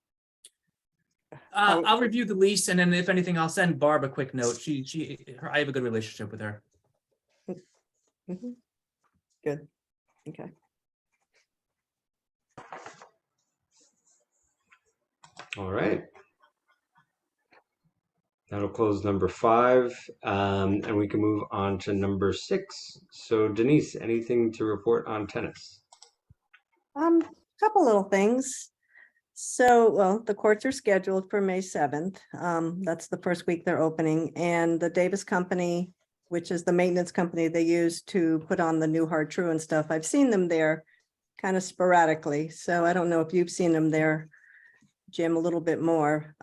how- I'll review the lease, and then if anything, I'll send Barb a quick note. I have a good relationship with her. Mhm. Good, okay. All right. That'll close number 5, and we can move on to number 6. So Denise, anything to report on tennis? Couple little things. So, well, the courts are scheduled for May 7th. That's the first week they're opening, and the Davis Company, which is the maintenance company they use to put on the new hard true and stuff, I've seen them there kind of sporadically, so I don't know if you've seen them there, Jim, a little bit more.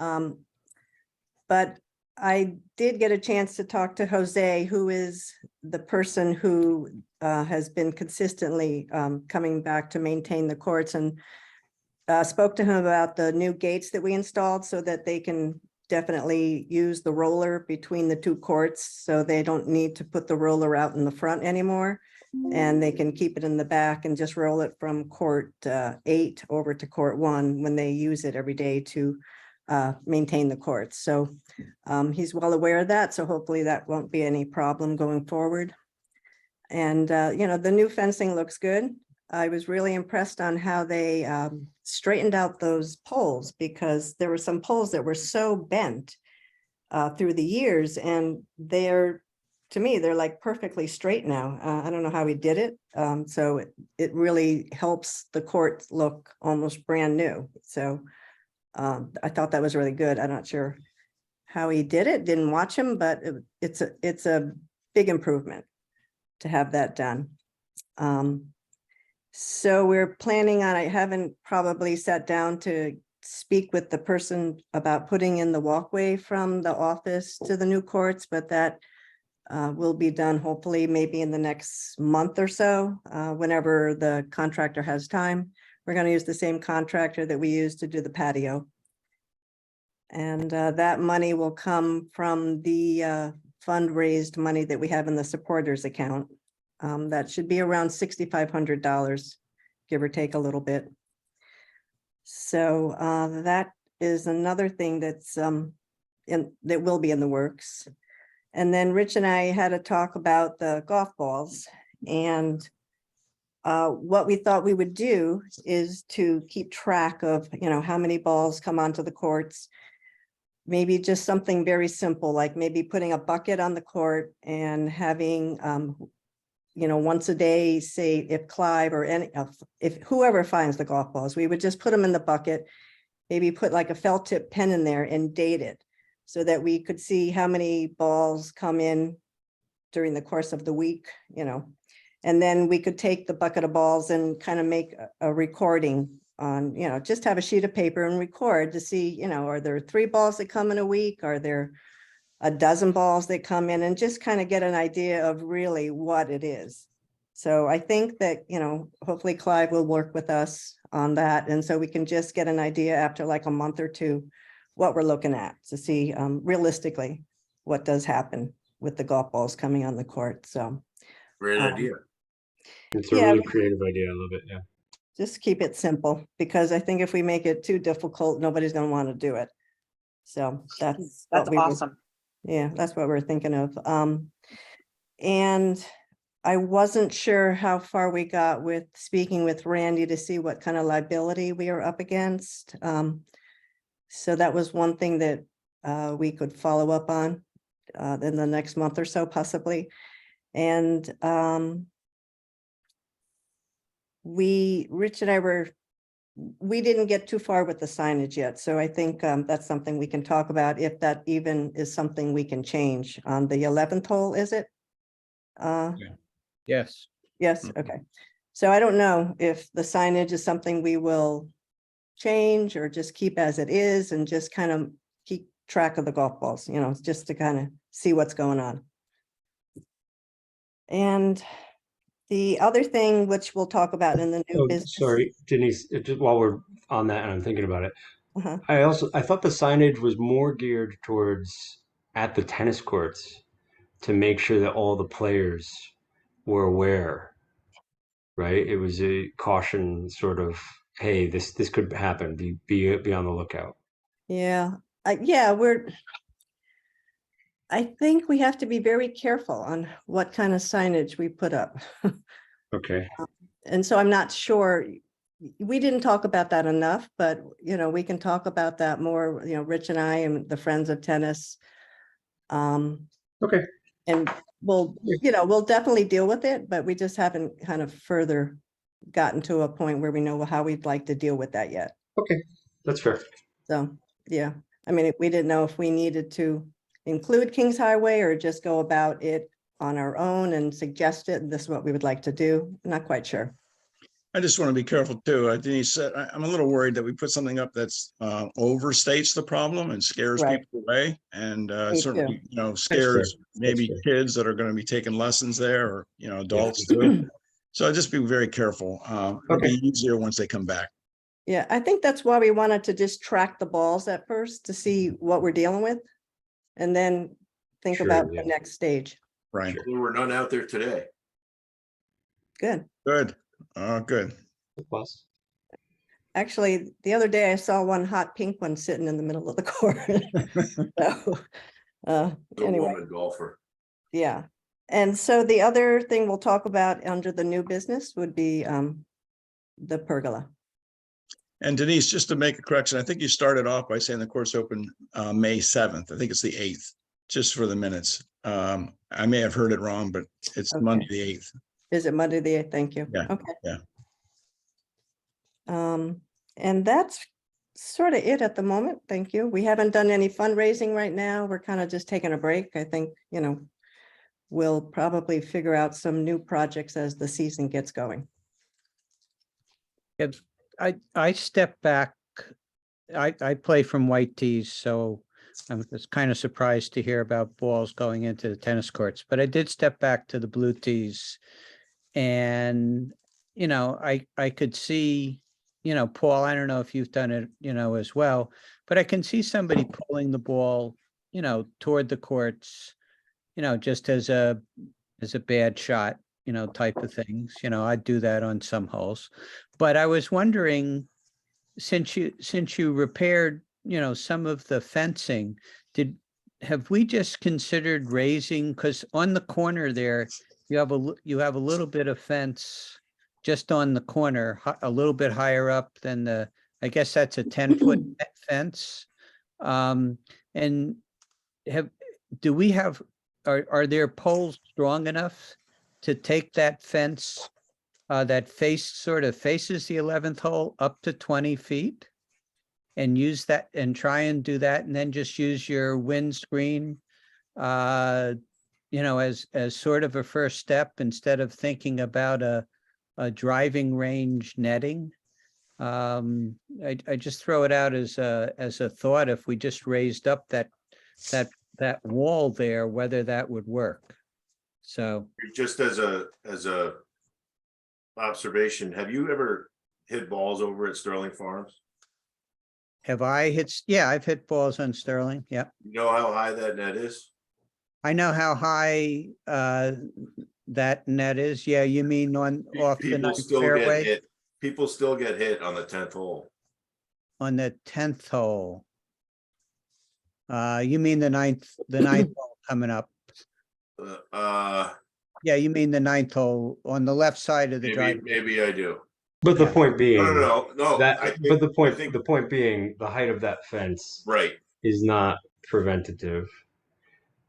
But I did get a chance to talk to Jose, who is the person who has been consistently coming back to maintain the courts, and spoke to him about the new gates that we installed so that they can definitely use the roller between the 2 courts. So they don't need to put the roller out in the front anymore. And they can keep it in the back and just roll it from court 8 over to court 1 when they use it every day to maintain the courts. So he's well aware of that. So hopefully that won't be any problem going forward. And, the new fencing looks good. I was really impressed on how they straightened out those poles, because there were some poles that were so bent through the years, and to me, they're like perfectly straight now. I don't know how he did it. So it really helps the court look almost brand new. So I thought that was really good. I'm not sure how he did it, didn't watch him, but it's a big improvement to have that done. So we're planning on, I haven't probably sat down to speak with the person about putting in the walkway from the office to the new courts, but that will be done hopefully maybe in the next month or so, whenever the contractor has time. We're going to use the same contractor that we use to do the patio. And that money will come from the fundraised money that we have in the supporters account. That should be around $6,500, give or take a little bit. So that is another thing that's that will be in the works. And then Rich and I had a talk about the golf balls, and what we thought we would do is to keep track of, how many balls come onto the courts. Maybe just something very simple, like maybe putting a bucket on the court and having, once a day, say if Clive or if whoever finds the golf balls, we would just put them in the bucket, maybe put like a felt tip pen in there and date it so that we could see how many balls come in during the course of the week, and then we could take the bucket of balls and kind of make a recording on, just have a sheet of paper and record to see, are there 3 balls that come in a week? Are there a dozen balls that come in, and just kind of get an idea of really what it is. So I think that, hopefully Clive will work with us on that. And so we can just get an idea after like a month or 2, what we're looking at to see realistically what does happen with the golf balls coming on the court. So Great idea. It's a Yeah. really creative idea. I love it. Yeah. just keep it simple, because I think if we make it too difficult, nobody's going to want to do it. So that's That's what we were- awesome. Yeah, that's what we're thinking of. And I wasn't sure how far we got with speaking with Randy to see what kind of liability we are up against. So that was one thing that we could follow up on in the next month or so, possibly. And Rich and I we didn't get too far with the signage yet. So I think that's something we can talk about, if that even is something we can change on the 11th hole, is it? Yes. Yes, okay. So I don't know if the signage is something we will change or just keep as it is and just kind of keep track of the golf balls, just to kind of see what's going on. And the other thing, which we'll talk about in the new Oh, business. sorry, Denise, just while we're on that and I'm thinking about it, Uh-huh. I thought the signage was more geared towards at the tennis courts to make sure that all the players were aware, right? It was a caution sort of, hey, this could happen. Be on the lookout. Yeah, yeah, I think we have to be very careful on what kind of signage we put up. Okay. And so I'm not sure, we didn't talk about that enough, but we can talk about that more, Rich and I and the Friends of Tennis. Okay. And we'll definitely deal with it, but we just haven't kind of further gotten to a point where we know how we'd like to deal with that yet. Okay. That's fair. So, yeah, I mean, we didn't know if we needed to include Kings Highway or just go about it on our own and suggest it. This is what we would like to do. Not quite sure. I just want to be careful too. Denise said, I'm a little worried that we put something up that's overstates the problem and scares Right. people away. And Me certainly, too. scares maybe fair. kids that are going to be taking lessons there or, adults too. So just be very careful. It'll be easier once they come back. Yeah, I think that's why we wanted to just track the balls at first to see what we're dealing with. And then think Sure, about yeah. the next stage. Right. There were none out there today. Good. Good. Good. Plus. Actually, the other day I saw one hot pink one sitting in the middle of the court. So, The anyway, woman golfer. yeah. And so the other thing we'll talk about under the new business would be the pergola. And Denise, just to make a correction, I think you started off by saying the course opened May 7th. I think it's the 8th, just for the minutes. I may have heard it wrong, but it's Okay. Monday, the 8th. Is it Monday the 8th? Thank you. Yeah, Okay. yeah. And that's sort of it at the moment. Thank you. We haven't done any fundraising right now. We're kind of just taking a break. I think, we'll probably figure out some new projects as the season gets going. I step back. I play from white tees, so I was kind of surprised to hear about balls going into the tennis courts, but I did step back to the blue tees. And, I could see, Paul, I don't know if you've done it, as well, but I can see somebody pulling the ball, toward the courts, just as a bad shot, type of things. I'd do that on some holes. But I was wondering, since you repaired, some of the fencing, have we just considered raising, because on the corner there, you have a little bit of fence just on the corner, a little bit higher up than I guess that's a 10-foot fence. And are there poles strong enough to take that fence that faces the 11th hole up to 20 feet? And use that and try and do that, and then just use your windscreen, as sort of a first step instead of thinking about a driving range netting. I just throw it out as a thought, if we just raised up that wall there, whether that would work. So Just as a observation, have you ever hit balls over at Sterling Farms? have I hit? Yeah, I've hit balls on Sterling. Yeah. You know how high that net is? I know how high that net is. Yeah, you mean off the People ninth still get fairway hit. People still get hit on the 10th hole. on the 10th hole. You mean the ninth hole coming up? Yeah, you mean the 9th hole on the left side of the drive. maybe I do. But the Yeah. point being No. that, I think- but the I think- point being, the height of that fence Right. is not preventative.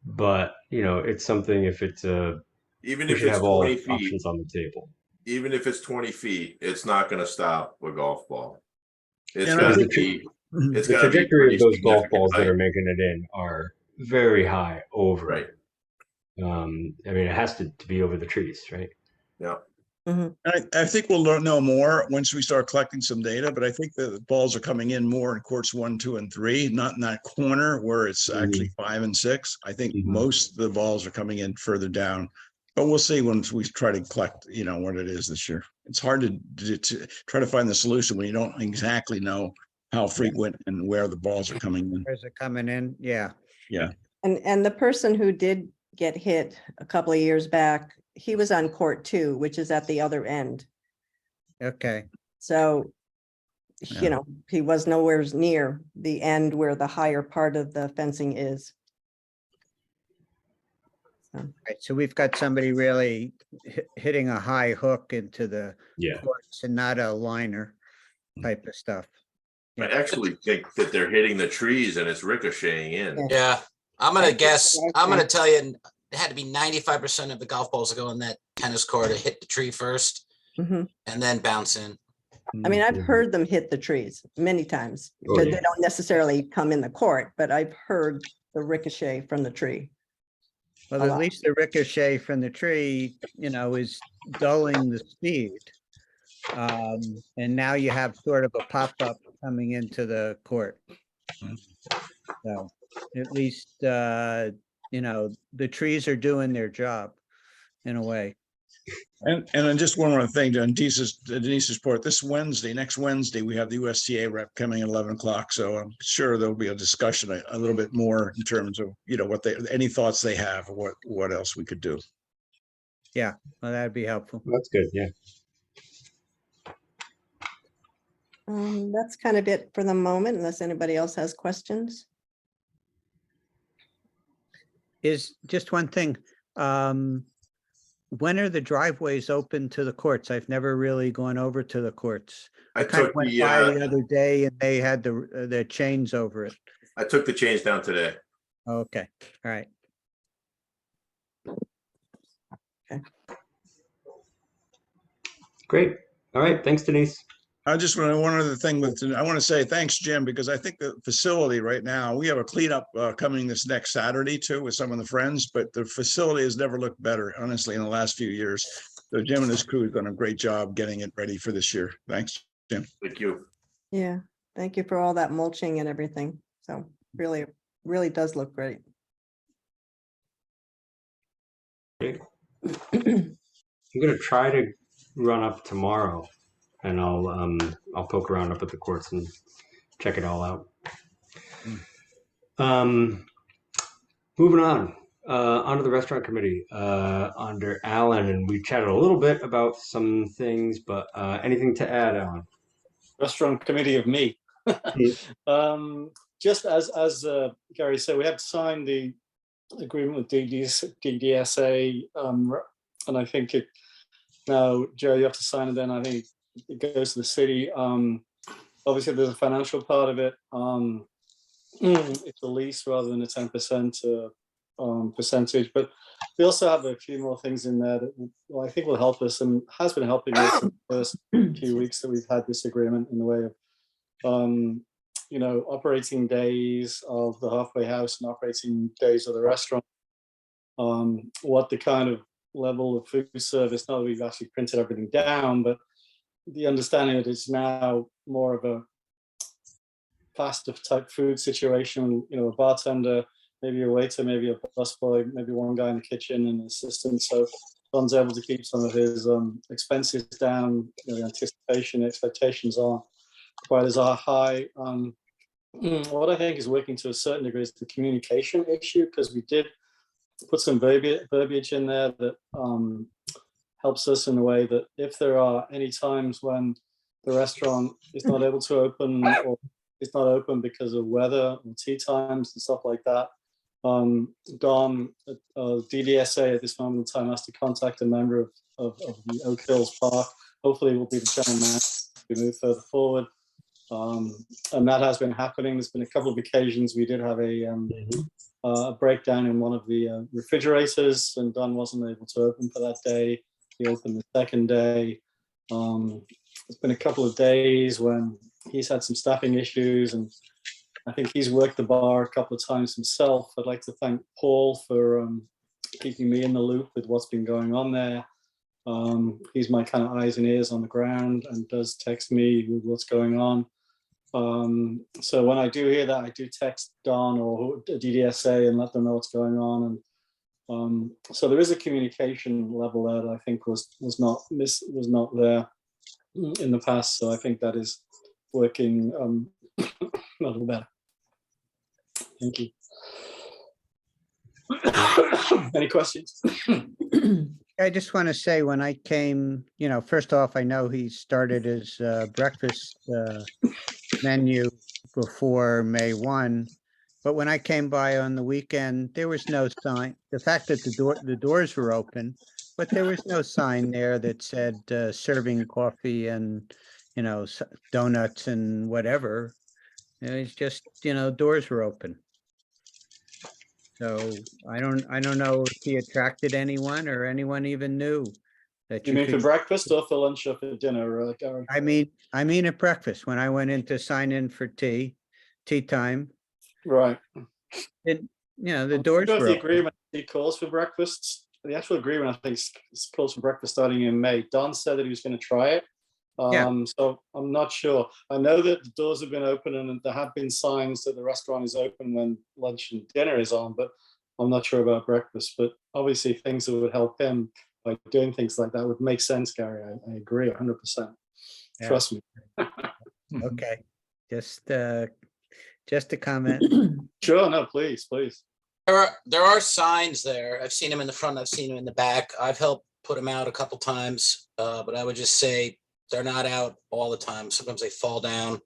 But it's something. If it's Even we if should it's have all 20 feet, options on the table. even if it's 20 feet, it's not going to stop a golf ball. It's And got to the be. It's The got to be trajectory pretty of those golf significant balls that height. are making it in are very high over. Right. It has to be over the trees, right? Yeah. I think we'll know more once we start collecting some data, but I think the balls are coming in more in courts 1, 2, and 3, not in that corner where it's actually 5 and 6. I think Mhm. most of the balls are coming in further down, but we'll see once we try to collect, what it is this year. It's hard to try to find the solution when you don't exactly know how frequent and where the balls are coming in. Where's it coming in? Yeah. Yeah. And the person who did get hit a couple of years back, he was on court too, which is at the other end. Okay, So, Yeah. you know, he was nowhere near the end where the higher part of the fencing is. right, so we've got somebody really hitting a high hook into the Yeah. courts and not a liner type of stuff. I actually think that they're hitting the trees and it's ricocheting in. Yeah. Yeah, I'm gonna That's guess, what I I'm gonna think. tell you, it had to be 95% of the golf balls that go in that tennis court to hit the tree first Mhm. and then bounce in. I mean, I've Mhm. heard them hit the trees many times, Oh, but yeah. they don't necessarily come in the court, but I've heard the ricochet from the tree. Well, a at lot. least the ricochet from the tree, is dulling the speed. And now you have sort of a pop-up coming into the court. So at least, the trees are doing their job in a way. And then just one more thing, on Denise's report, next Wednesday, we have the USTA rep coming at 11 o'clock. So I'm sure there'll be a discussion a little bit more in terms of, any thoughts they have, or what else we could do. Well, that'd be helpful. That's good. Yeah. That's kind of it for the moment, unless anybody else has questions. Is just one thing, when are the driveways open to the courts? I've never really gone over to the courts. I Kind of took went by the the, other day and they had the chains over it. I took the chains down today. Okay, all right. Great. All right. Thanks, Denise. I just want one other thing I want to say thanks, Jim, because I think the facility right now, we have a cleanup coming this next Saturday too with some of the friends, but the facility has never looked better, honestly, in the last few years. So Jim and his crew have done a great job getting it ready for this year. Thanks, Jim. Thank you. Yeah, thank you for all that mulching and everything. So really, really does look great. Great. I'm gonna try to run up tomorrow, and I'll poke around up at the courts and check it all out. Moving on, onto the restaurant committee under Alan, and we chatted a little bit about some things, but anything to add, Alan? Restaurant committee of me. Just as Gary said, we have to sign the agreement with DDSA, and I think now, Joe, you have to sign it. Then I think it goes to the city. Obviously, there's a financial part of it. It's a lease rather than a 10% percentage, but we also have a few more things in there that I think will help us and has been helping us in the first few weeks that we've had this agreement, in the way of operating days of the halfway house and operating days of the restaurant. What the kind of level of food service, not that we've actually printed everything down, but the understanding that it's now more of a faster type food situation, a bartender, maybe a waiter, maybe a busboy, maybe one guy in the kitchen and an assistant. So Don's able to keep some of his expenses down. The anticipation, expectations aren't quite as high. What I think is working to a certain degree is the communication issue, because we did put some verbiage in there that helps us in the way that if there are any times when the restaurant is not able to open, or it's not open because of weather or tea times and stuff like that, Don, DDSA at this moment in time has to contact a member of the Oak Hills Park. Hopefully will be the general manager to move further forward. And that has been happening. There's been a couple of occasions we did have a breakdown in one of the refrigerators, and Don wasn't able to open for that day. He opened the second day. There's been a couple of days when he's had some staffing issues, and I think he's worked the bar a couple of times himself. I'd like to thank Paul for keeping me in the loop with what's been going on there. He's my kind of eyes and ears on the ground and does text me with what's going on. So when I do hear that, I do text Don or DDSA and let them know what's going on. And so there is a communication level there that I think was not there in the past. So I think that is working a little better. Thank you. Any questions? I just want to say, when I came, first off, I know he started his breakfast menu before May 1. But when I came by on the weekend, there was no sign. The fact that the doors were open, but there was no sign there that said serving coffee and, donuts and whatever. It's just, doors were open. So I don't know if he attracted anyone or anyone even knew that You you mean for could. breakfast or for lunch or for dinner, Gary? I mean at breakfast, when I went in to sign in for tea time, Right. the I'm doors sure if were the open. agreement he calls for breakfast. The actual agreement, I think, calls for breakfast starting in May. Don said that he was going to try it. Yeah. So I'm not sure. I know that the doors have been open and there have been signs that the restaurant is open when lunch and dinner is on, but I'm not sure about breakfast. But obviously things that would help him by doing things like that would make sense, Gary. I agree 100%. Yeah. Trust me. Okay, just a comment. Sure, no, please. There are signs there. I've seen them in the front, I've seen them in the back. I've helped put them out a couple times, but I would just say they're not out all the time. Sometimes they fall down.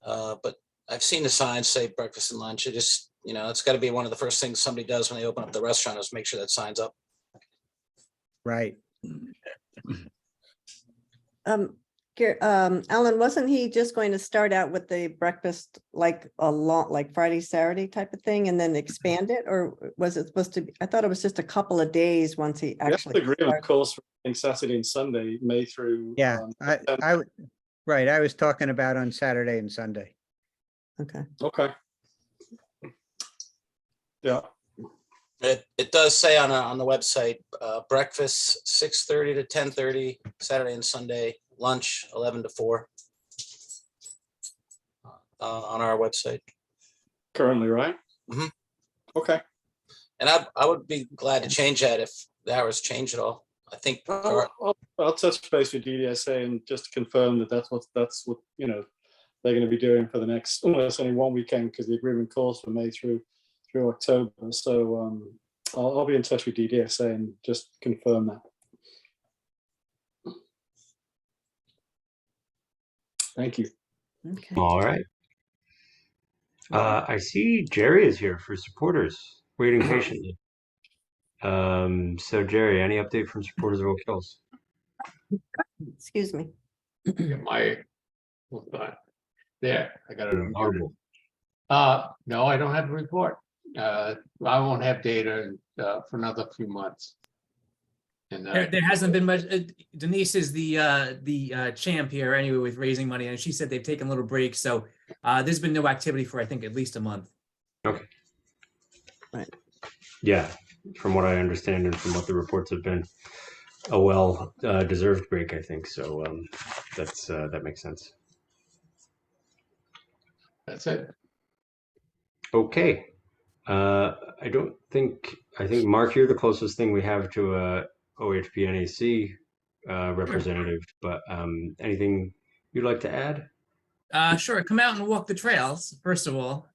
But I've seen the signs say breakfast and lunch. It just, it's got to be one of the first things somebody does when they open up the restaurant is make sure that sign's up. Right. Alan, wasn't he just going to start out with the breakfast like Friday, Saturday type of thing and then expand it? Or was it supposed to be, I thought it was just a couple of days once he The actually. agreement started. calls for Saturday and Sunday, May through. Yeah, I was talking about on Saturday and Sunday. Okay. Okay. Yeah. It does say on the website, breakfast 6:30 to 10:30, Saturday and Sunday, lunch 11 to 4 on our website. Currently, right? Mhm. Okay. And I would be glad to change that if the hours change at all. I think I'll touch base with DDSA and just confirm that that's what they're going to be doing for the next. Well, it's only one weekend because the agreement calls for May through October. So I'll be in touch with DDSA and just confirm that. Thank you. Okay. All right. I see Jerry is here for supporters, waiting patiently. So Jerry, any update from supporters of Oak Hills? Excuse me. There, I got it. Audible. No, I don't have a report. I won't have data for another few months. And There hasn't been much. Denise is the champ here anyway with raising money, and she said they've taken a little break. So there's been no activity for I think at least a month. Okay. Right. Yeah, from what I understand and from what the reports have been, a well deserved break, I think. So that makes sense. that's it. Okay. I think Mark, you're the closest thing we have to a OHP NAC representative, but anything you'd like to add? Sure, come out and walk the trails, first of all.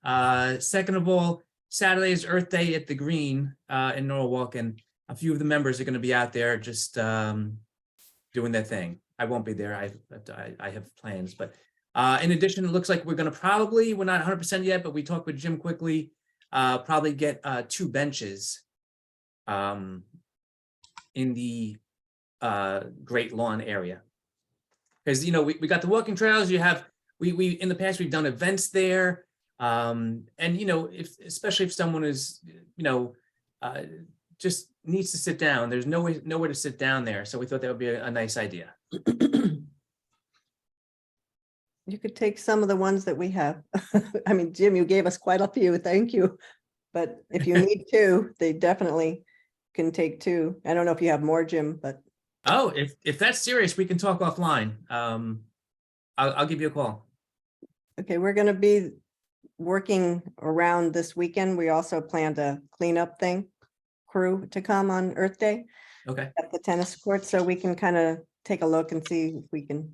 Second of all, Saturday is Earth Day at the Green in Norwalk, and a few of the members are going to be out there just doing their thing. I won't be there. I have plans, but in addition, it looks like we're not 100% yet, but we talked with Jim quickly. Probably get 2 benches in the Great Lawn area. Because, we got the walking trails, we in the past, we've done events there. And, especially if someone is, just needs to sit down, there's nowhere to sit down there. So we thought that would be a nice idea. You could take some of the ones that we have. I mean, Jim, you gave us quite a few. Thank you. But if you need 2, they definitely can take 2. I don't know if you have more, Jim, but. Oh, if that's serious, we can talk offline. I'll give you a call. Okay, we're going to be working around this weekend. We also planned a cleanup crew to come on Earth Day Okay. at the tennis court, so we can kind of take a look and see if we can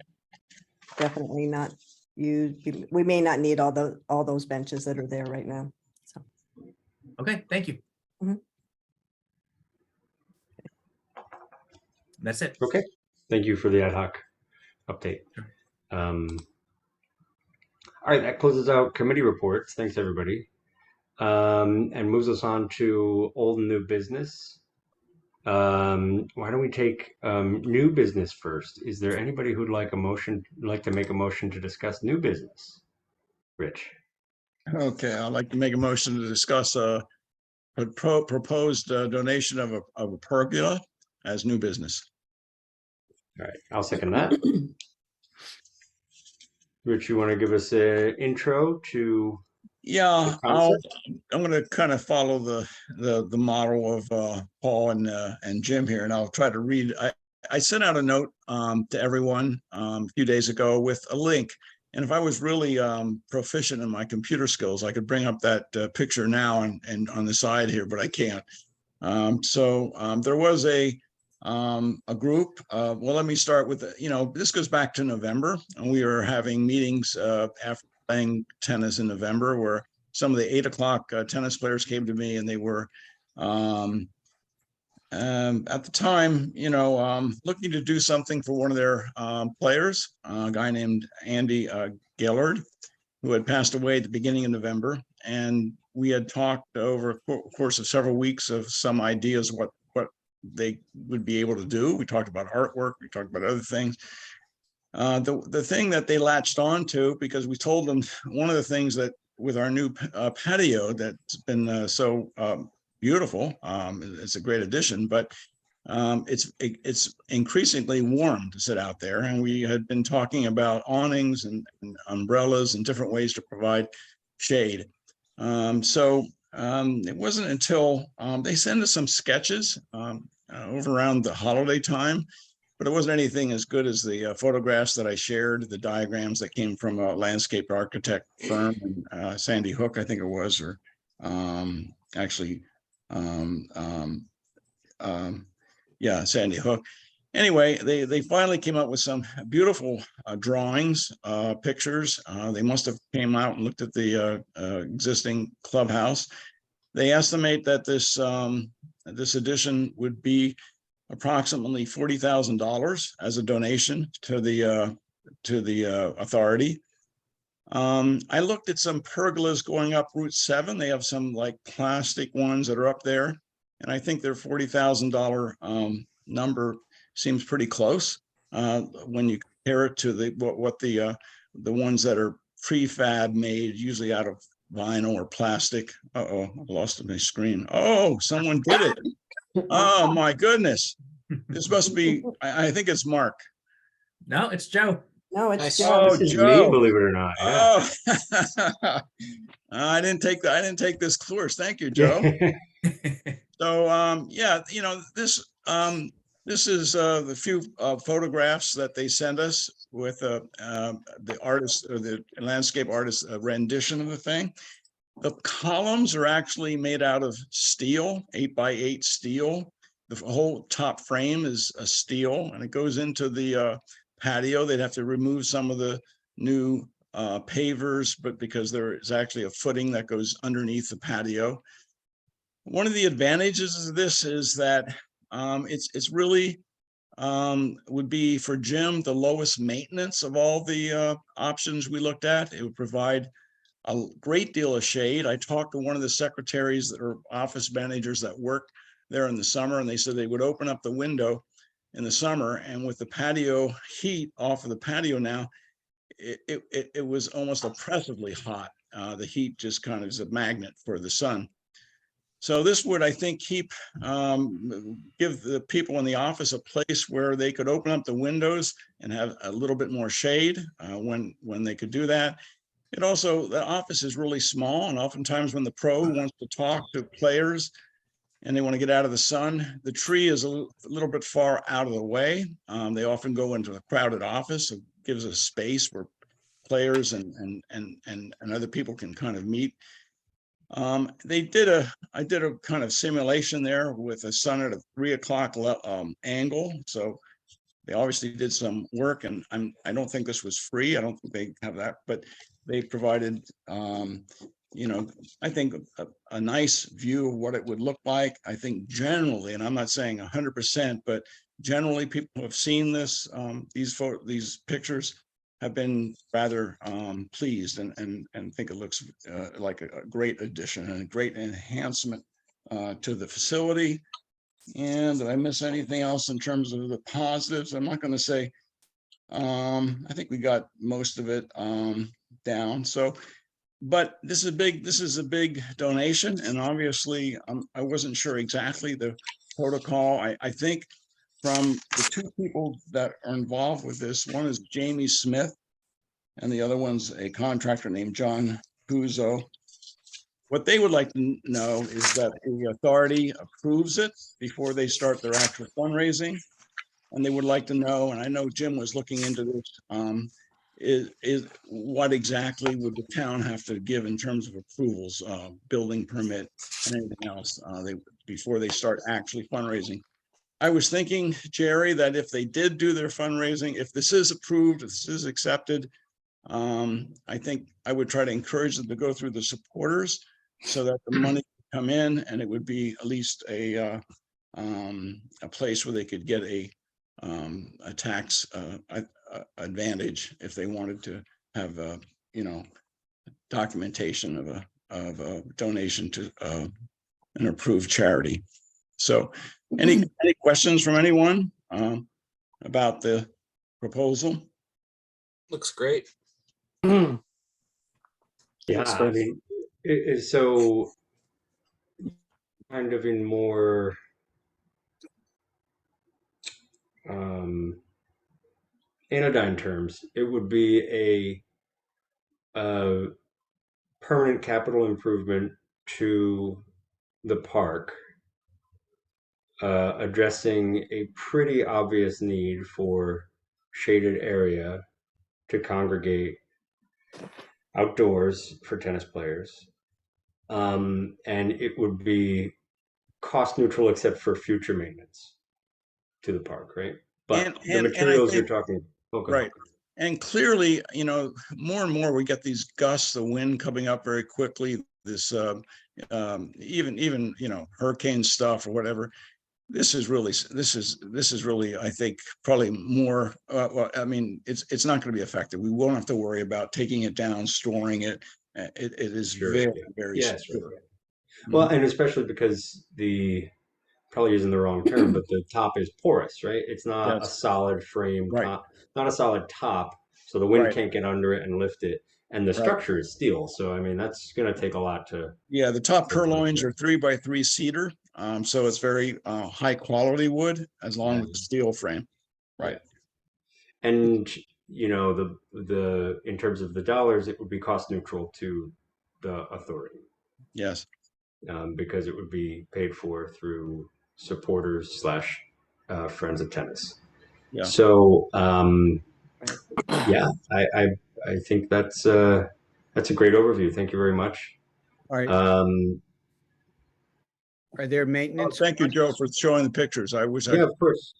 definitely not use. We may not need all those benches that are there right now. So. Okay, thank you. That's it. Okay, thank you for the ad hoc update. All right, that closes out committee reports. Thanks, everybody. And moves us on to old and new business. Why don't we take new business first? Is there anybody who'd like to make a motion to discuss new business? Rich. Okay, I'd like to make a motion to discuss a proposed donation of a pergola as new business. All right, I'll second that. Rich, you want to give us an intro to? Yeah, The concept? I'm gonna kind of follow the model of Paul and Jim here, and I'll try to read. I sent out a note to everyone a few days ago with a link. And if I was really proficient in my computer skills, I could bring up that picture now and on the side here, but I can't. There was a group. Well, let me start with, this goes back to November, and we were having meetings after playing tennis in November, where some of the 8 o'clock tennis players came to me, and they were at the time, looking to do something for one of their players, a guy named Andy Gillard, who had passed away at the beginning of November. And we had talked over a course of several weeks of some ideas what they would be able to do. We talked about artwork, we talked about other things. The thing that they latched on to, because we told them one of the things that with our new patio that's been so beautiful, it's a great addition, but it's increasingly warm to sit out there. And we had been talking about awnings and umbrellas and different ways to provide shade. It wasn't until they sent us some sketches over around the holiday time, but it wasn't anything as good as the photographs that I shared, the diagrams that came from a landscape architect firm, Sandy Hook, I think it was, or Sandy Hook. Anyway, they finally came up with some beautiful drawings, pictures. They must have came out and looked at the existing clubhouse. They estimate that this addition would be approximately $40,000 as a donation to the authority. I looked at some pergolas going up Route 7. They have some like plastic ones that are up there, and I think their $40,000 number seems pretty close when you compare it to the ones that are prefab made, usually out of vinyl or plastic. Uh-oh, I lost my screen. Oh, someone did it. Oh my goodness. This must be, I think it's Mark. No, it's Joe. No, it's Nice. Joe. This is Joe. me, believe it or not. Yeah. Oh, I didn't take this course. Thank you, Joe. So, this is the few photographs that they sent us with the artist or the landscape artist rendition of the thing. The columns are actually made out of steel, 8x8 steel. The whole top frame is a steel, and it goes into the patio. They'd have to remove some of the new pavers, but because there is actually a footing that goes underneath the patio. One of the advantages of this is that it's really would be for Jim the lowest maintenance of all the options we looked at. It would provide a great deal of shade. I talked to one of the secretaries that are office managers that work there in the summer, and they said they would open up the window in the summer, and with the patio heat off of the patio now, it was almost oppressively hot. The heat just kind of is a magnet for the sun. So this would, I think, give the people in the office a place where they could open up the windows and have a little bit more shade when they could do that. It also, the office is really small, and oftentimes when the pro wants to talk to players and they want to get out of the sun, the tree is a little bit far out of the way. They often go into a crowded office. It gives a space where players and other people can kind of meet. I did a kind of simulation there with the sun at a 3 o'clock angle. So they obviously did some work, and I don't think this was free. I don't think they have that, but they provided I think a nice view of what it would look like. I think generally, and I'm not saying 100%, but generally people who have seen this, these pictures have been rather pleased and think it looks like a great addition and a great enhancement to the facility. And did I miss anything else in terms of the positives? I'm not going to say. I think we got most of it down. So, but this is a big donation, and obviously I wasn't sure exactly the protocol. I think from the two people that are involved with this, one is Jamie Smith, and the other one's a contractor named John Puzo. What they would like to know is that the authority approves it before they start their actual fundraising. And they would like to know, and I know Jim was looking into this, is what exactly would the town have to give in terms of approvals, building permit and anything else before they start actually fundraising. I was thinking, Jerry, that if they did do their fundraising, if this is approved, if this is accepted, I think I would try to encourage them to go through the supporters so that the money would come in and it would be at least a place where they could get a tax advantage if they wanted to have documentation of a donation to an approved charity. So any questions from anyone about the proposal? Looks great. Yeah, That's I great. mean, it is so kind of in more anodyne terms, it would be a permanent capital improvement to the park, addressing a pretty obvious need for shaded area to congregate outdoors for tennis players. And it would be cost neutral except for future maintenance to the park, right? But the And I materials you're think- talking, okay. Right. And clearly, more and more we get these gusts of wind coming up very quickly. This even hurricane stuff or whatever. This is really, I think, probably more. Well, I mean, it's not going to be effective. We won't have to worry about taking it down, storing it. It is Sure, very, yeah. very Yes, secure. right. Well, and especially because probably using the wrong term, but the top is porous, right? It's not a Yes. solid frame Right. top, not a solid top, so the wind Right. can't get under it and lift it. And the Right. structure is steel, so I mean that's going to take a lot to. Yeah, the top Something like purloins that. are 3x3 cedar, so it's very high quality wood as long as the steel frame. Right. And the in terms of the dollars, it would be cost neutral to the authority Yes. because it would be paid for through supporters / friends of tennis. Yeah. So yeah, I think that's a great overview. Thank you very much. Are there Well, maintenance? thank you, Joe, costs? for showing the pictures. I wish Yeah, of course.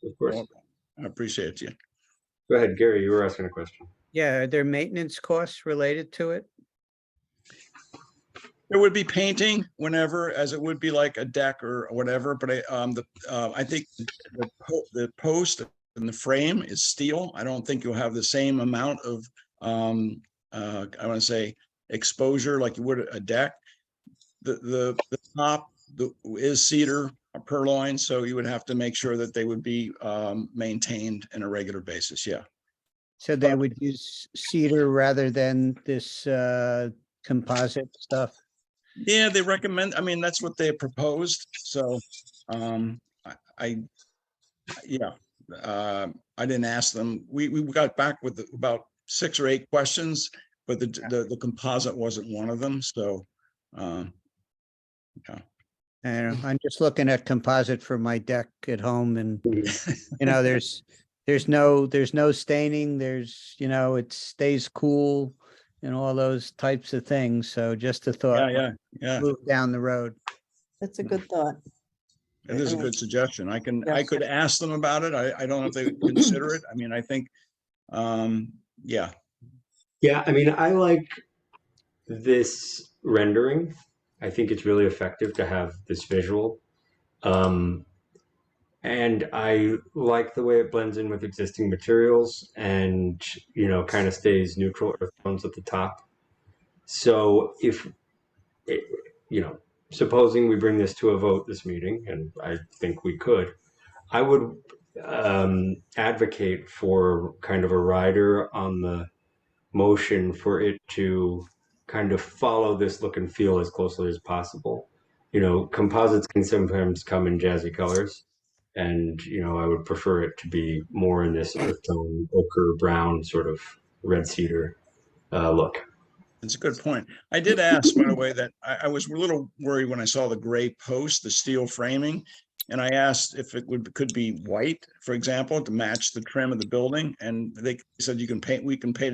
I appreciate you. Go ahead, Gary. You were asking a question. Yeah, are there maintenance costs related to it? There would be painting whenever, as it would be like a deck or whatever, but I think the post and the frame is steel. I don't think you'll have the same amount of I want to say exposure like you would a deck. The top is cedar purloin, so you would have to make sure that they would be maintained in a regular basis. Yeah. So they would use cedar rather than this composite stuff? Yeah, they recommend, I mean, that's what they proposed. So I didn't ask them. We got back with about 6 or 8 questions, but the composite wasn't one of them. So okay. I don't know, I'm just looking at composite for my deck at home and, there's no staining, it stays cool and all those types of things. So just a thought. Yeah. Move down the road. That's a good thought. It is a good suggestion. I Yes. could ask them about it. I don't know if they would consider it. I mean, I think, yeah. Yeah, I mean, I like this rendering. I think it's really effective to have this visual. And I like the way it blends in with existing materials and, kind of stays neutral earth tones at the top. So if, it, supposing we bring this to a vote this meeting, and I think we could, I would advocate for kind of a rider on the motion for it to kind of follow this look and feel as closely as possible. Composites can sometimes come in jazzy colors, and I would prefer it to be more in this earth tone, ochre brown sort of red cedar look. That's a good point. I did ask, by the way, that I was a little worried when I saw the gray post, the steel framing. And I asked if it could be white, for example, to match the trim of the building. And they said we can paint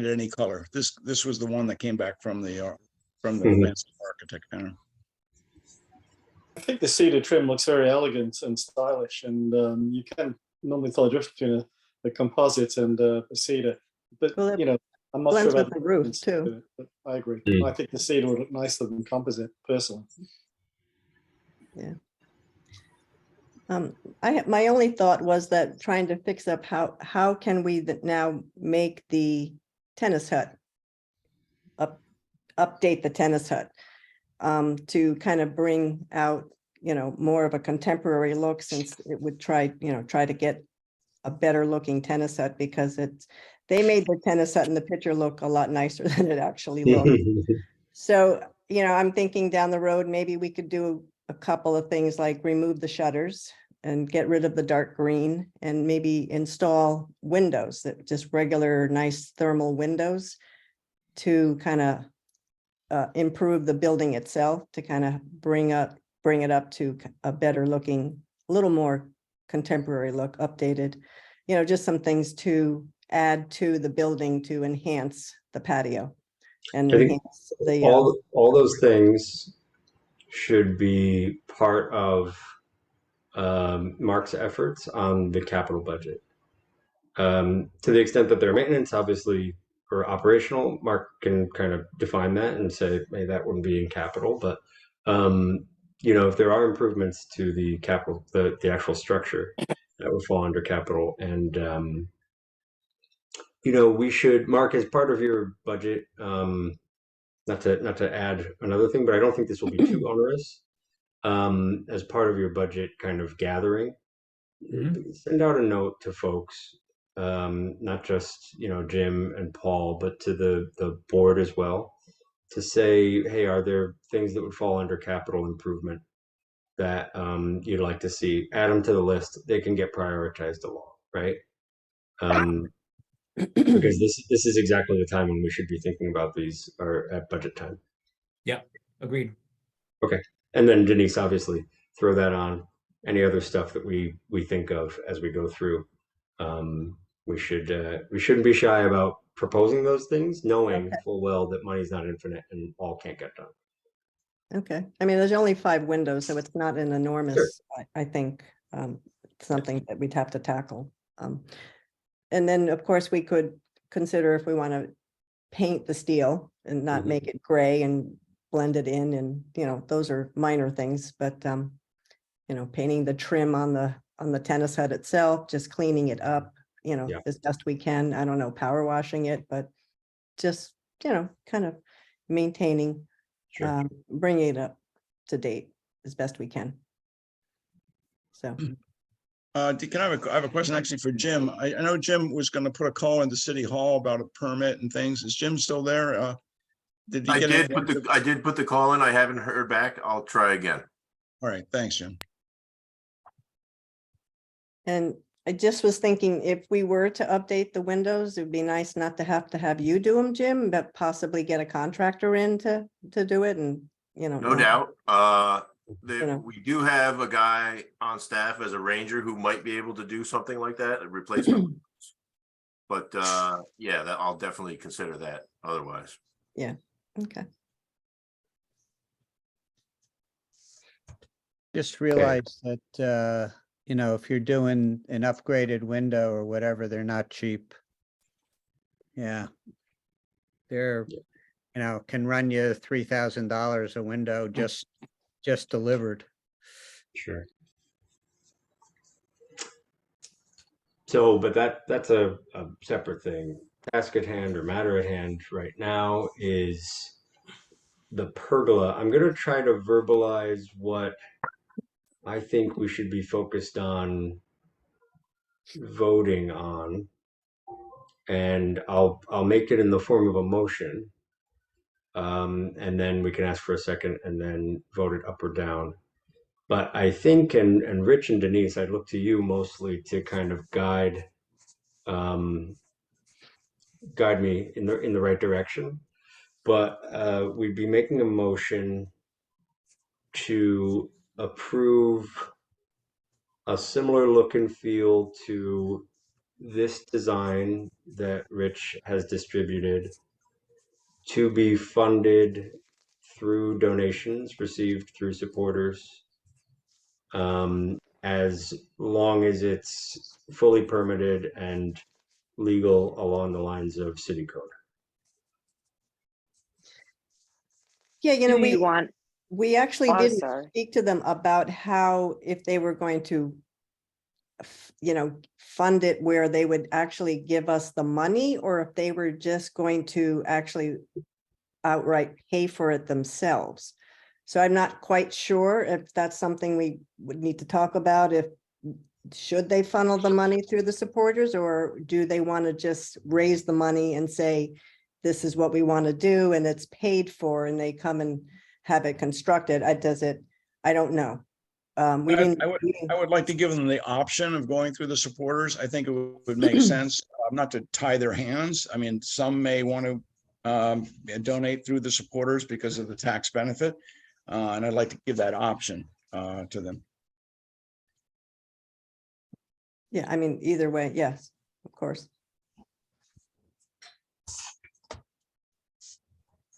it any color. This was the one that came back from the landscape architect. I think the cedar trim looks very elegant and stylish, and you can normally tell the difference between a composite and a cedar. But Well, it I'm not blends sure with about the roof difference too. to it, but I agree. Mm. I think the cedar would look nicer than composite, personally. My only thought was that trying to fix up how can we now make the tennis hut update the tennis hut to kind of bring out, more of a contemporary look, since it would try to get a better looking tennis hut, because they made the tennis hut in the picture look a lot nicer than it actually looked. So, I'm thinking down the road, maybe we could do a couple of things like remove the shutters and get rid of the dark green, and maybe install windows, that just regular nice thermal windows, to kind of improve the building itself, to kind of bring it up to a better looking, a little more contemporary look, updated, just some things to add to the building to enhance the patio and I think enhance the, all those things should be part of Mark's efforts on the capital budget. To the extent that they're maintenance, obviously, or operational, Mark can kind of define that and say, hey, that wouldn't be in capital. But if there are improvements to the capital, the actual structure, that would fall under capital. And we should, Mark, as part of your budget, not to add another thing, but I don't think this will be too onerous. As part of your budget kind of gathering, send out a note to folks, not just Jim and Paul, but to the board as well, to say, hey, are there things that would fall under capital improvement that you'd like to see? Add them to the list. They can get prioritized along, right? Because this is exactly the time when we should be thinking about these, or at budget time. Yeah, agreed. Okay. And then Denise, obviously, throw that on any other stuff that we think of as we go through. We shouldn't be shy about proposing those things, knowing full well that money's not infinite and all can't get done. okay. I mean, there's only 5 windows, so it's not an enormous, I think, something that we'd have to tackle. And then, of course, we could consider if we want to paint the steel and not make it gray and blend it in, and those are minor things, but painting the trim on the tennis hut itself, just cleaning it up, as best we can. I don't know, power washing it, but just kind of maintaining, bringing it up to date as best we can. So I have a question actually for Jim. I know Jim was going to put a call into City Hall about a permit and things. Is Jim still there? Did he get I did put the call in. I haven't heard back. I'll try again. All right, thanks, Jim. And I just was thinking, if we were to update the windows, it'd be nice not to have you do them, Jim, but possibly get a contractor in to do it, and No doubt. know. We do have a guy on staff as a ranger who might be able to do something like that, a replacement. But yeah, I'll definitely consider that otherwise. Okay. Just realize that, if you're doing an upgraded window or whatever, they're not cheap. Yeah. They're can run you $3,000 a window just delivered. Sure. So, but that's a separate thing. Task at hand or matter at hand right now is the pergola. I'm going to try to verbalize what I think we should be focused on voting on, and I'll make it in the form of a motion, and then we can ask for a second and then vote it up or down. But I think, and Rich and Denise, I'd look to you mostly to kind of guide me in the right direction. But we'd be making a motion to approve a similar look and feel to this design that Rich has distributed, to be funded through donations received through supporters, as long as it's fully permitted and legal along the lines of city code. Yeah, you know, Do you want, we actually oh, didn't sorry. speak to them about how, if they were going to, fund it where they would actually give us the money, or if they were just going to actually outright pay for it themselves. So I'm not quite sure if that's something we would need to talk about. If should they funnel the money through the supporters, or do they want to just raise the money and say, this is what we want to do and it's paid for, and they come and have it constructed? I don't know. We didn't. I would like to give them the option of going through the supporters. I think it would make sense, not to tie their hands. I mean, some may want to donate through the supporters because of the tax benefit. And I'd like to give that option to them. Yeah, I mean, either way, yes, of course.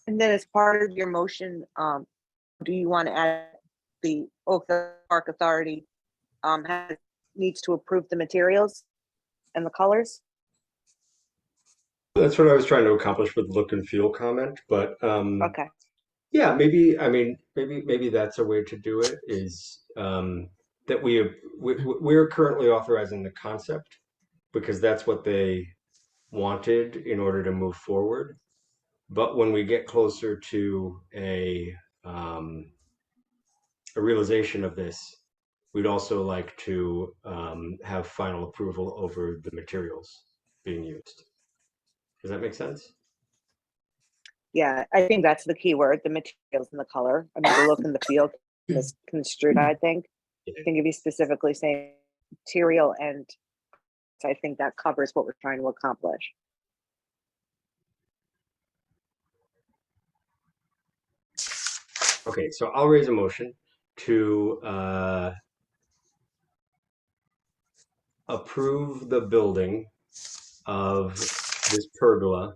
And then as part of your motion, do you want to add the Oak Hill Park Authority needs to approve the materials and the colors? That's what I was trying to accomplish with look and feel comment, but Okay, yeah, maybe, I mean, maybe that's a way to do it, is that we're currently authorizing the concept because that's what they wanted in order to move forward. But when we get closer to a realization of this, we'd also like to have final approval over the materials being used. Does that make sense? yeah, I think that's the key word, the materials and the color. I mean, the look and the feel is construed, I think. I think if you specifically say material, and I think that covers what we're trying to accomplish. Okay, so I'll raise a motion to approve the building of this pergola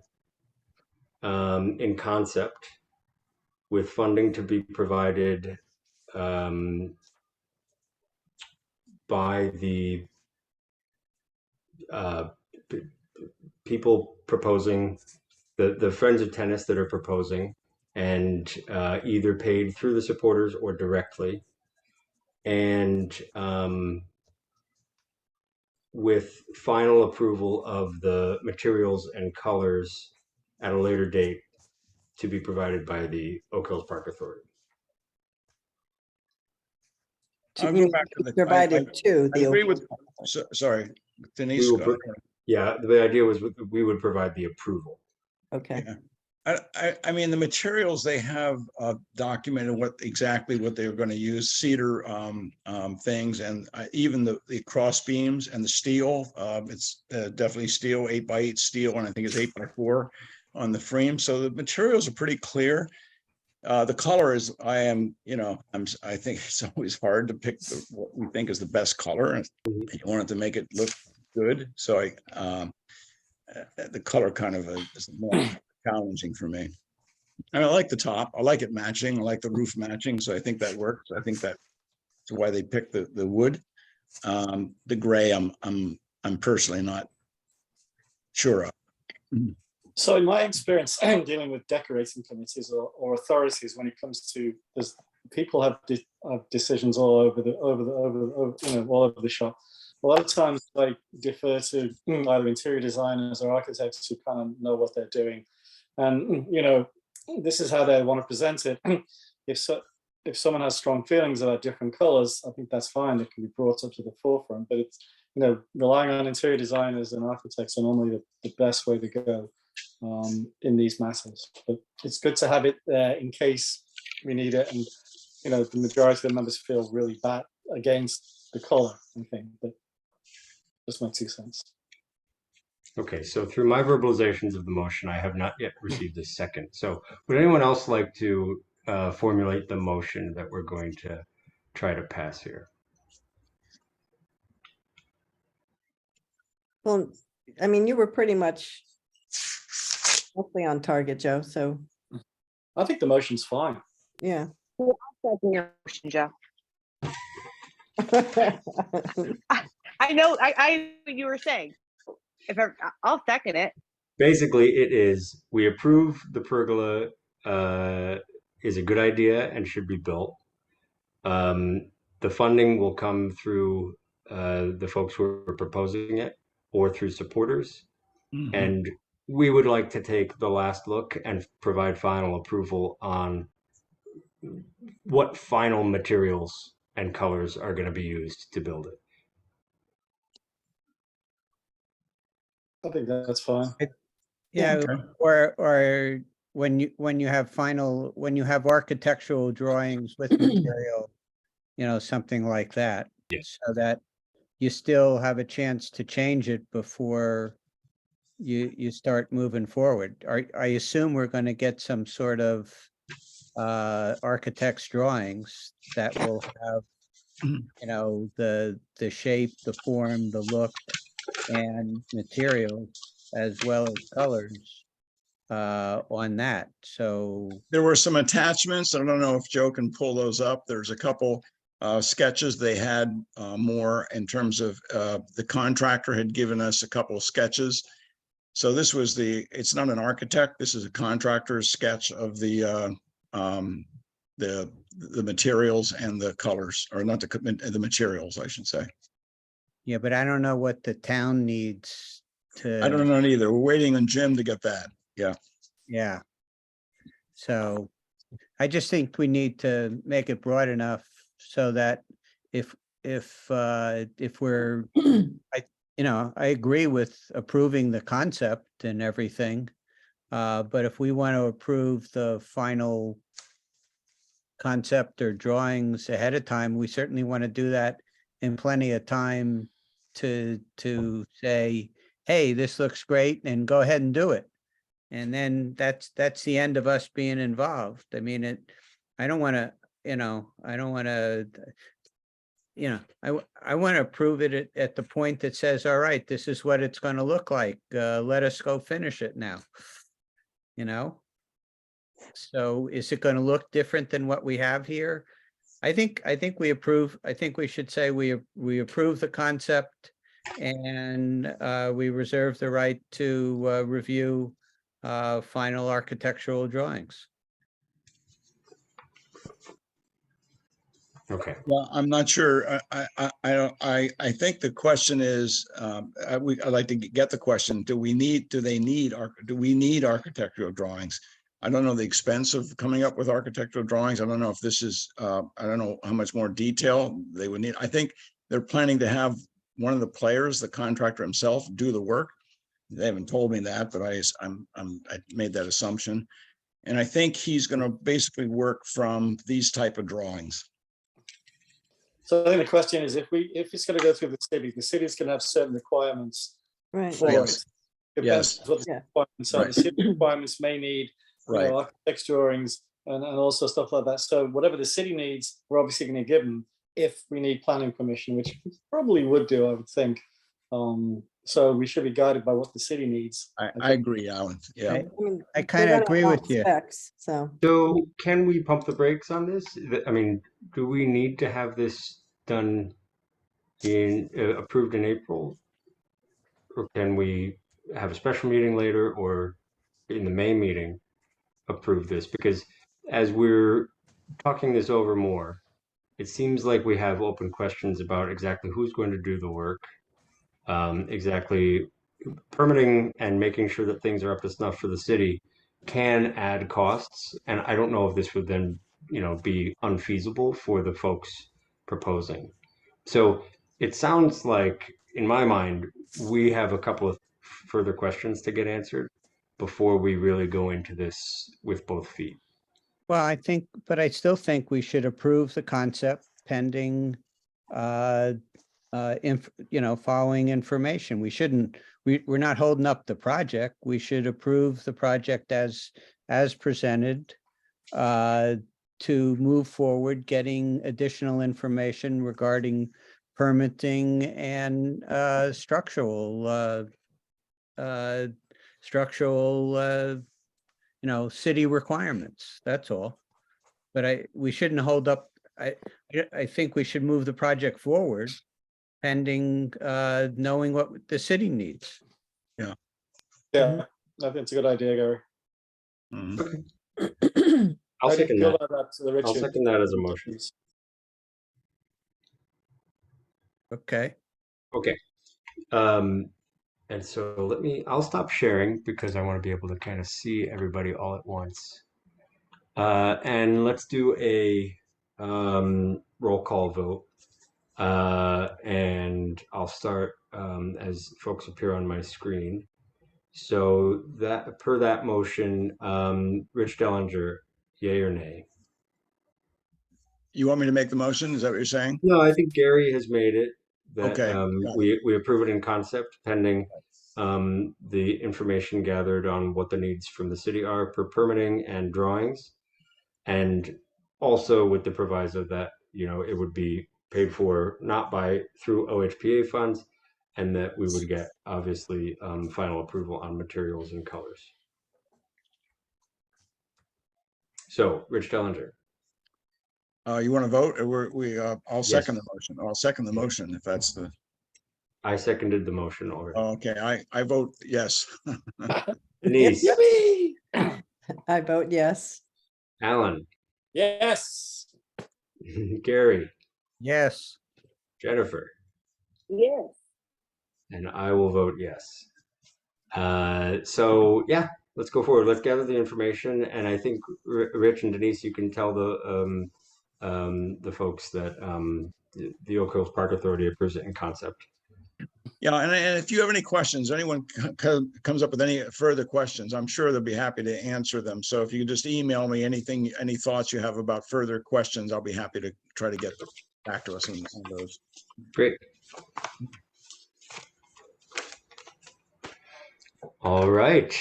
in concept, with funding to be provided by the people proposing, the Friends of Tennis that are proposing, and either paid through the supporters or directly, and with final approval of the materials and colors at a later date to be provided by the Oak Hills Park Authority. I'll go back to the. Provided to I the. agree with, sorry, Denise. We will Yeah, the idea was we would provide the approval. Okay, I mean, the materials they have documented exactly what they're going to use, cedar things, and even the cross beams and the steel. It's definitely steel, 8x8 steel, and I think it's 8x4 on the frame. So the materials are pretty clear. The color is, I think it's always hard to pick what we think is the best color, and you want it to make it look good. So the color kind of is more challenging for me. And I like the top. I like it matching. I like the roof matching. So I think that works. I think that's why they picked the wood. The gray, I'm personally not sure of. So in my experience dealing with decorating committees or authorities, when it comes to there's people have decisions all over all over the shop. A lot of times I defer to either interior designers or architects who kind of know what they're doing, and this is how they want to present it. If someone has strong feelings about different colors, I think that's fine. It can be brought up to the forefront. But it's relying on interior designers and architects are normally the best way to go in these matters. But it's good to have it there in case we need it. And the majority of the members feel really bad against the color and thing. But just my 2 cents. Okay, so through my verbalizations of the motion, I have not yet received a second. So would anyone else like to formulate the motion that we're going to try to pass here? Well, I mean, you were pretty much mostly on target, Joe, so, I think the motion's fine. yeah. Second your motion, Joe. I know what you were saying. I'll second it. Basically, it is, we approve the pergola is a good idea and should be built. The funding will come through the folks who are proposing it or through supporters. Mhm. And we would like to take the last look and provide final approval on what final materials and colors are going to be used to build it. I think that's fine. Yeah, Okay. or when you have architectural drawings with material, something like that. Yeah. So that you still have a chance to change it before you start moving forward. I assume we're going to get some sort of architect's drawings that will have, the shape, the form, the look, and materials as well as colors on that. So There were some attachments. I don't know if Joe can pull those up. There's a couple sketches they had more in terms of the contractor had given us a couple of sketches. So this was it's not an architect. This is a contractor's sketch of the materials and the colors, or not the materials, I should say. yeah, but I don't know what the town needs I don't to, know either. We're waiting on Jim to get that. Yeah. yeah. So I just think we need to make it broad enough so that if we're, I agree with approving the concept and everything. But if we want to approve the final concept or drawings ahead of time, we certainly want to do that in plenty of time to say, hey, this looks great, and go ahead and do it. And then that's the end of us being involved. I mean, I don't want to, I want to approve it at the point that says, all right, this is what it's going to look like. Let us go finish it now. So is it going to look different than what we have here? I think we approve. I think we should say we approve the concept, and we reserve the right to review final architectural drawings. Okay. Well, I'm not sure. I think the question is, I'd like to get the question, do we need architectural drawings? I don't know the expense of coming up with architectural drawings. I don't know if this is, I don't know how much more detail they would need. I think they're planning to have one of the players, the contractor himself, do the work. They haven't told me that, but I made that assumption. And I think he's going to basically work from these type of drawings. So I think the question is, if it's going to go through the city's going to have certain requirements Right. for Yes. it. Depends Yes. what the Yeah. requirements are. Right. The city requirements may need Right. architect's drawings and also stuff like that. So whatever the city needs, we're obviously going to give them if we need planning permission, which we probably would do, I would think. So we should be guided by what the city needs. I agree, Alan. Yeah. I mean, I they're kind of gonna agree want with you. specs, so, So can we pump the brakes on this? I mean, do we need to have this done approved in April? Or can we have a special meeting later, or in the May meeting, approve this, because as we're talking this over more, it seems like we have open questions about exactly who's going to do the work, exactly permitting and making sure that things are up to snuff for the city can add costs. And I don't know if this would then, be unfeasible for the folks proposing. So it sounds like, in my mind, we have a couple of further questions to get answered before we really go into this with both feet. Well, I still think we should approve the concept pending, following information. We're not holding up the project. We should approve the project as presented, to move forward, getting additional information regarding permitting and, structural, city requirements. That's all. But we shouldn't hold up. I think we should move the project forward pending, knowing what the city needs. Yeah, I think it's a good idea, Gary. Mhm. I'll How do you second feel that. about that, I'll Richard? second that as a motion. Okay. Okay. And so I'll stop sharing because I want to be able to kind of see everybody all at once. And let's do a roll call vote. And I'll start as folks appear on my screen. So that per that motion, Rich Dellinger, yay or nay? You want me to make the motion? Is that what you're saying? No, I think Gary has made it. That Okay, got we approve it in concept pending the information gathered on what the needs from the city are for permitting and drawings, and also with the proviso that it would be paid for not through OHPA funds, and that we would get obviously final approval on materials and colors. So, Rich Dellinger. You want to vote? Or I'll Yes. second the motion. I'll second the motion if that's the, I seconded the motion already. okay, I vote yes. Denise, I vote yes. Alan, Yes. Gary, Yes. Jennifer, Yes. and I will vote yes. So yeah, let's go forward. Let's gather the information, and I think Rich and Denise, you can tell the folks that the Oak Hills Park Authority approves it in concept. Yeah, and if you have any questions, anyone comes up with any further questions, I'm sure they'll be happy to answer them. So if you can just email me any thoughts you have about further questions, I'll be happy to try to get back to us on those. Great. All right.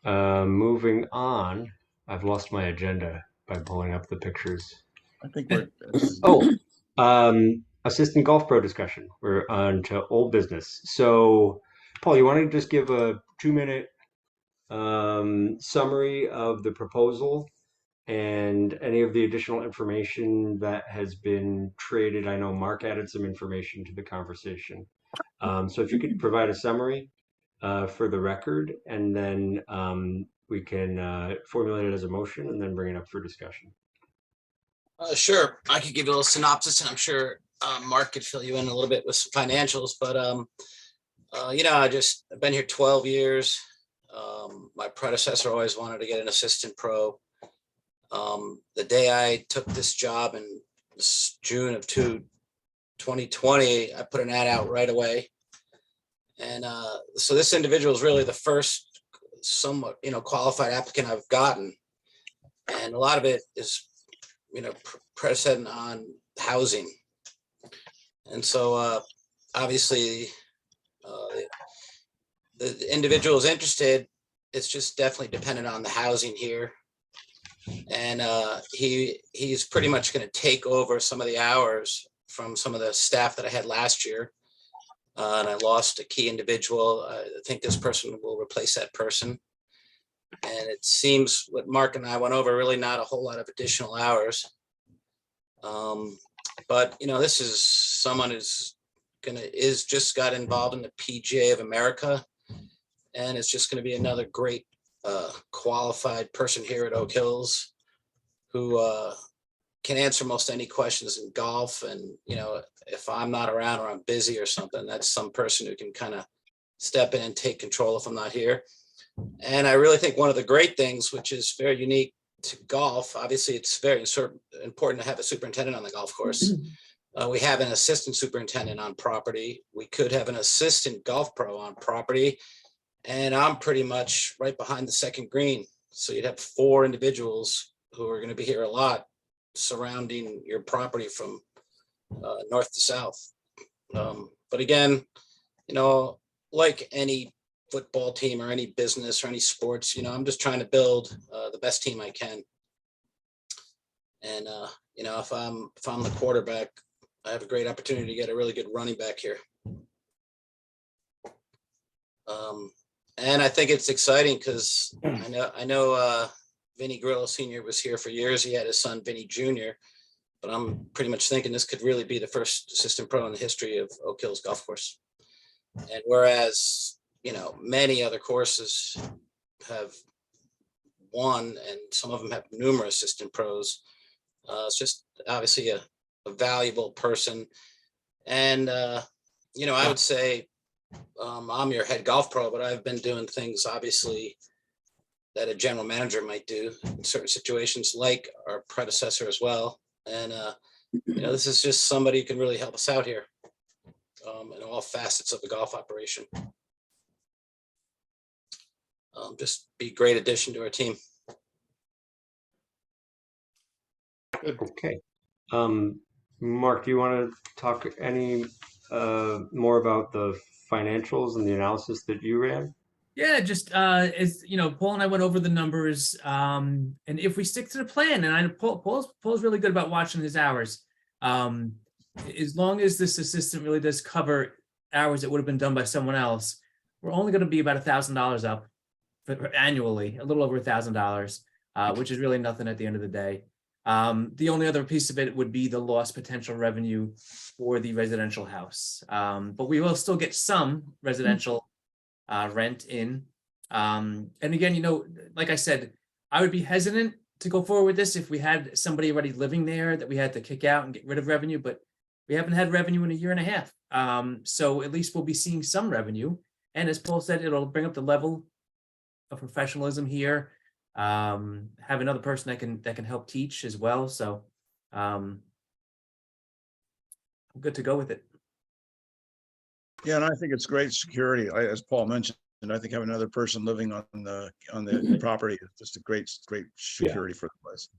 Moving on. I've lost my agenda by pulling up the pictures. I think we're. Assistant Golf Pro discussion. We're on to old business. So, Paul, you want to just give a 2-minute summary of the proposal and any of the additional information that has been traded? I know Mark added some information to the conversation. So if you could provide a summary for the record, and then we can formulate it as a motion and then bring it up for discussion. Sure, I could give you a little synopsis, and I'm sure Mark could fill you in a little bit with some financials. But I've been here 12 years. My predecessor always wanted to get an assistant pro. The day I took this job in June of 2020, I put an ad out right away. And so this individual is really the first somewhat, qualified applicant I've gotten. And a lot of it is, precedent on housing. And so obviously the individual is interested. It's just definitely dependent on the housing here. And he's pretty much going to take over some of the hours from some of the staff that I had last year. And I lost a key individual. I think this person will replace that person. And it seems what Mark and I went over, really not a whole lot of additional hours. But this is someone who's just got involved in the PGA of America, and it's just going to be another great qualified person here at Oak Hills who can answer most any questions in golf. And, you know, if I'm not around or I'm busy or something, that's some person who can kind of step in and take control if I'm not here. And I really think one of the great things, which is very unique to golf, obviously it's very important to have a superintendent on the golf course. We have an assistant superintendent on property. We could have an assistant golf pro on property. And I'm pretty much right behind the second green. So you'd have 4 individuals who are going to be here a lot surrounding your property from north to south. But again, you know, like any football team or any business or any sports, you know, I'm just trying to build the best team I can. And, you know, if I'm the quarterback, I have a great opportunity to get a really good running back here. And I think it's exciting because I know Vinny Grillo Sr. was here for years. He had his son Vinny Jr., but I'm pretty much thinking this could really be the first assistant pro in the history of Oak Hills Golf Course. And whereas, you know, many other courses have one and some of them have numerous assistant pros, it's just obviously a valuable person. And, you know, I would say I'm your head golf pro, but I've been doing things obviously that a general manager might do in certain situations, like our predecessor as well. And, you know, this is just somebody who can really help us out here in all facets of the golf operation. Just be a great addition to our team. Okay. Mark, do you want to talk any more about the financials and the analysis that you ran? Yeah, just as you know, Paul and I went over the numbers, and if we stick to the plan, and Paul's really good about watching his hours. As long as this assistant really does cover hours that would have been done by someone else, we're only going to be about $1,000 up annually, a little over $1,000, which is really nothing at the end of the day. The only other piece of it would be the lost potential revenue for the residential house, but we will still get some residential rent in. And again, you know, like I said, I would be hesitant to go forward with this if we had somebody already living there that we had to kick out and get rid of revenue, but we haven't had revenue in a year and a half. So at least we'll be seeing some revenue. And as Paul said, it'll bring up the level of professionalism here. Have another person that can help teach as well. So I'm good to go with it. Yeah, and I think it's great security. As Paul mentioned, I think having another person living on the property is just a great security for the place.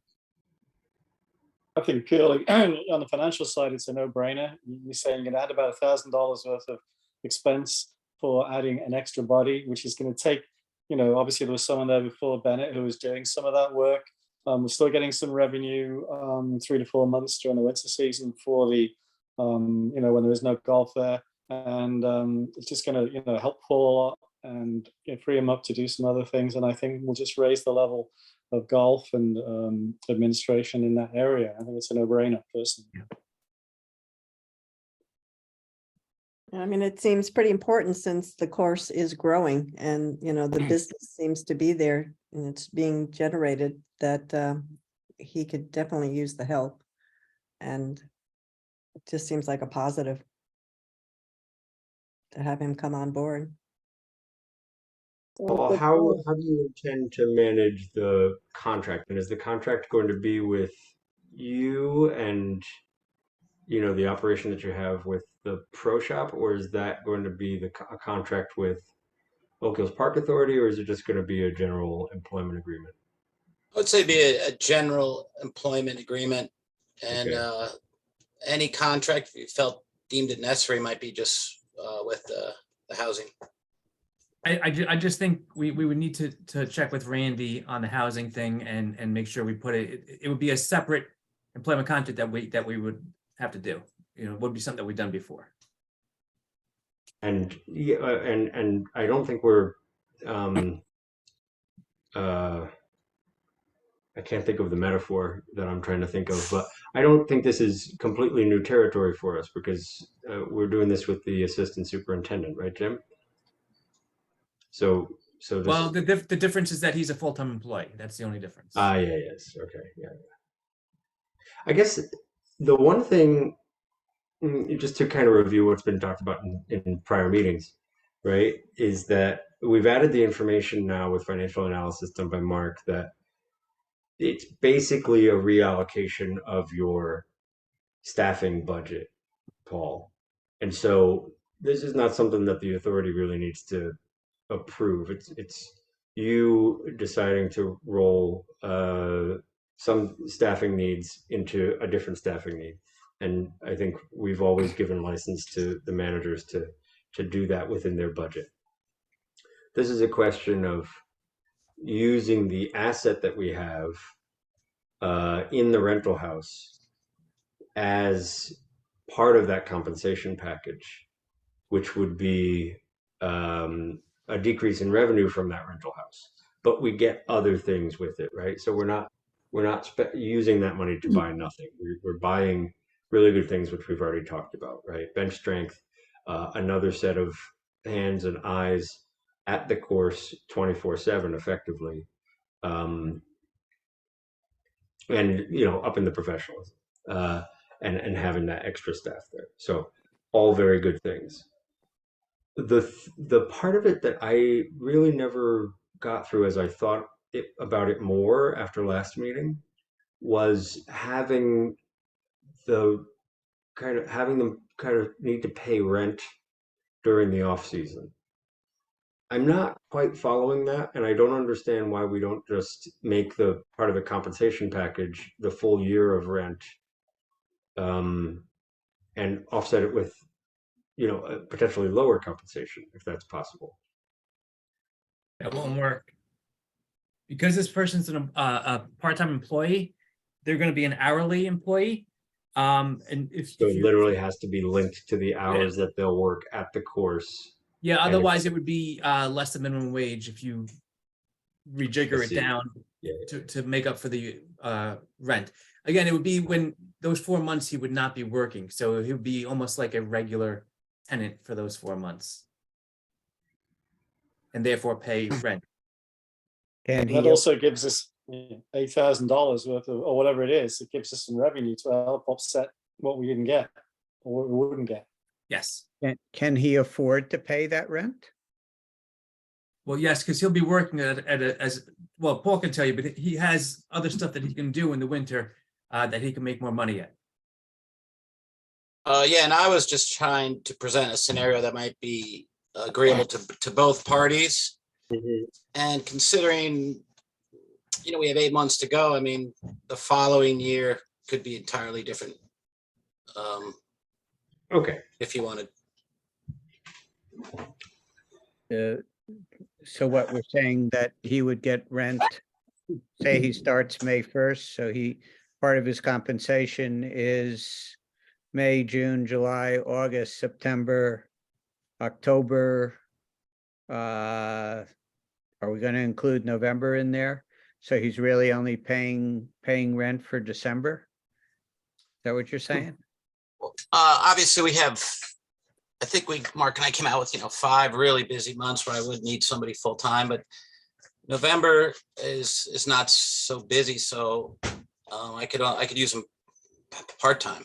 I think purely on the financial side, it's a no-brainer. You're saying you're going to add about $1,000 worth of expense for adding an extra body, which is going to take, you know, obviously there was someone there before Bennett who was doing some of that work. We're still getting some revenue 3 to 4 months during the winter season for the, you know, when there is no golf there. And it's just going to, you know, help Paul and free him up to do some other things. And I think we'll just raise the level of golf and administration in that area. I think it's a no-brainer, personally. I mean, it seems pretty important since the course is growing and, you know, the business seems to be there and it's being generated, that he could definitely use the help. And it just seems like a positive to have him come on board. Paul, how do you intend to manage the contract? And is the contract going to be with you and, you know, the operation that you have with the pro shop, or is that going to be a contract with Oak Hills Park Authority, or is it just going to be a general employment agreement? I would say be a general employment agreement, and Okay. any contract if you felt deemed it necessary might be just with the housing. I just think we would need to check with Randy on the housing thing and make sure we put it would be a separate employment contract that we would have to do. You know, it would be something that we've done before. And yeah, and I don't think we're I can't think of the metaphor that I'm trying to think of, but I don't think this is completely new territory for us because we're doing this with the assistant superintendent, right, Jim? So So this, Well, the difference is that he's a full-time employee. That's the only difference. yeah, yes, okay, yeah. I guess the one thing, just to kind of review what's been talked about in prior meetings, right, is that we've added the information now with financial analysis done by Mark that it's basically a reallocation of your staffing budget, Paul. And so this is not something that the authority really needs to approve. It's you deciding to roll some staffing needs into a different staffing need. And I think we've always given license to the managers to do that within their budget. This is a question of using the asset that we have in the rental house as part of that compensation package, which would be a decrease in revenue from that rental house, but we get other things with it, right? So we're not using that money to buy nothing. We're buying really good things, which we've already talked about, right? Bench strength, another set of hands and eyes at the course 24/7 effectively, and up in the professionalism, and having that extra staff there. So all very good things. The part of it that I really never got through as I thought about it more after last meeting was having them kind of need to pay rent during the off season. I'm not quite following that, and I don't understand why we don't just make the part of the compensation package the full year of rent, and offset it with a potentially lower compensation if that's possible. That won't work. Because this person's a part-time employee, they're going to be an hourly employee. And So it literally has to be linked to the hours that they'll work at the course. Yeah, otherwise it would be less than minimum wage if you rejigger it down to make up for the rent. Again, it would be when those 4 months he would not be working. So he would be almost like a regular tenant for those 4 months. And therefore pay rent. And That also gives us $8,000 worth of, or whatever it is. It gives us some revenue to help offset what we didn't get or what we wouldn't get. Yes. can he afford to pay that rent? Well, yes, because he'll be working as well, Paul can tell you, but he has other stuff that he can do in the winter that he can make more money at. Yeah, and I was just trying to present a scenario that might be agreeable to both parties. Mhm. And considering, we have 8 months to go, I mean, the following year could be entirely different. Okay. If you wanted. So what we're saying that he would get rent, say he starts May 1st, so part of his compensation is May, June, July, August, September, October. Are we going to include November in there? So he's really only paying rent for December? Is that what you're saying? Obviously we have, I think Mark and I came out with, 5 really busy months where I would need somebody full time, but November is not so busy. So I could use him part-time,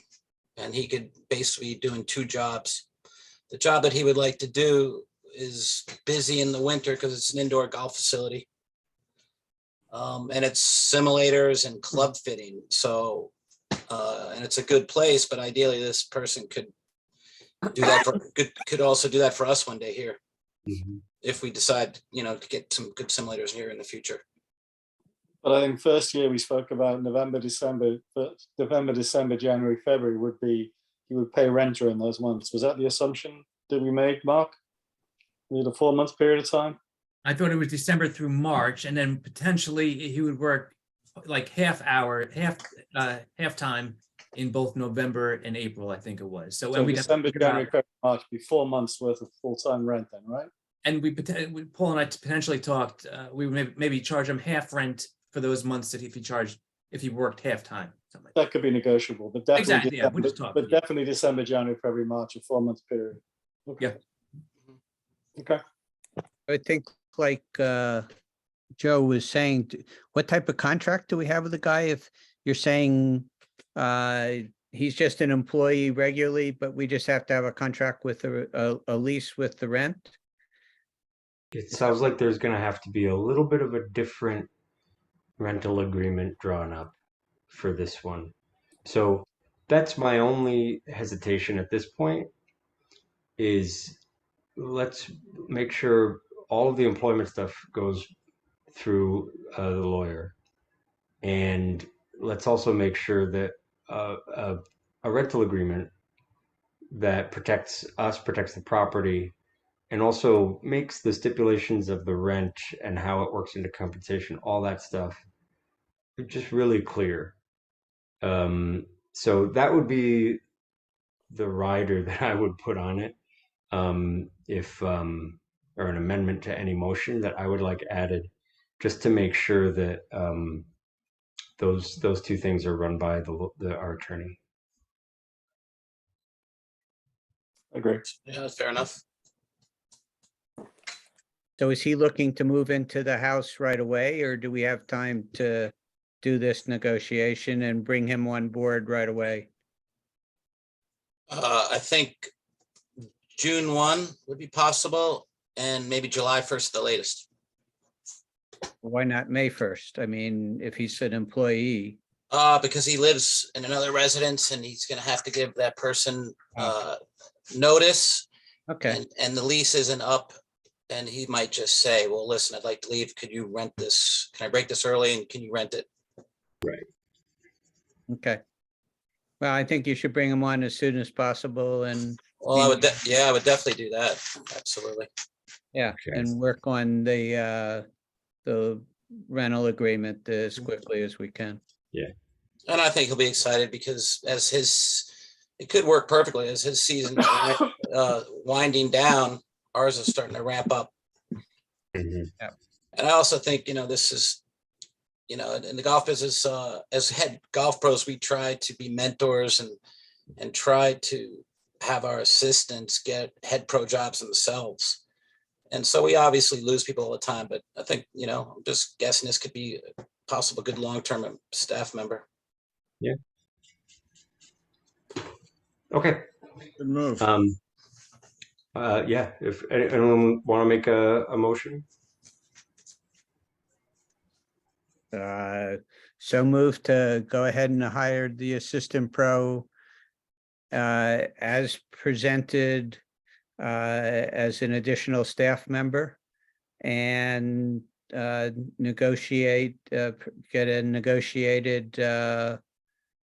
and he could basically be doing 2 jobs. The job that he would like to do is busy in the winter because it's an indoor golf facility. And it's simulators and club fitting. So, and it's a good place, but ideally this person could do that could also do that for us one day here. Mhm. If we decide, to get some good simulators here in the future. But I think first year we spoke about November, December, January, February would be, he would pay rent during those months. Was that the assumption that we made, Mark? We had a 4-month period of time? I thought it was December through March, and then potentially he would work like half time in both November and April, I think it was. So, So and we'd have to December, figure out- January, February, March, be 4 months worth of full-time rent then, right? and Paul and I potentially talked, we would maybe charge him half rent for those months that if he worked half time, something like that. That could be negotiable, but definitely, Exactly, yeah, we're just talking, but yeah. definitely December, January, February, March, a 4-month period. Okay. Yeah. Okay. I think like Joe was saying, what type of contract do we have with the guy? If you're saying he's just an employee regularly, but we just have to have a contract with a lease with the rent? It sounds like there's going to have to be a little bit of a different rental agreement drawn up for this one. So that's my only hesitation at this point is let's make sure all of the employment stuff goes through the lawyer. And let's also make sure that a rental agreement that protects us, protects the property, and also makes the stipulations of the rent and how it works into compensation, all that stuff, just really clear. So that would be the rider that I would put on it, if or an amendment to any motion that I would like added, just to make sure that those two things are run by our attorney. Agree. Yeah, that's fair enough. So is he looking to move into the house right away, or do we have time to do this negotiation and bring him on board right away? I think June 1 would be possible, and maybe July 1st, the latest. Why not May 1st? I mean, if he's an employee. Because he lives in another residence and he's gonna have to give that person notice, Okay, and the lease isn't up. And he might just say, well, listen, I'd like to leave. Could you rent this? Can I break this early and can you rent it? okay. Well, I think you should bring him on as soon as possible and, Well, I would, yeah, I would definitely do that. Absolutely. yeah, Okay. and work on the rental agreement as quickly as we can. And I think he'll be excited because it could work perfectly as his season winding down, ours is starting to ramp up. Mhm. And I also think, this is, in the golf business, as head golf pros, we try to be mentors and try to have our assistants get head pro jobs themselves. And so we obviously lose people all the time, but I think, I'm just guessing this could be a possible good long-term staff member. Okay. Good move. Yeah, if anyone want to make a motion? So move to go ahead and hire the assistant pro as presented as an additional staff member and negotiate, get a negotiated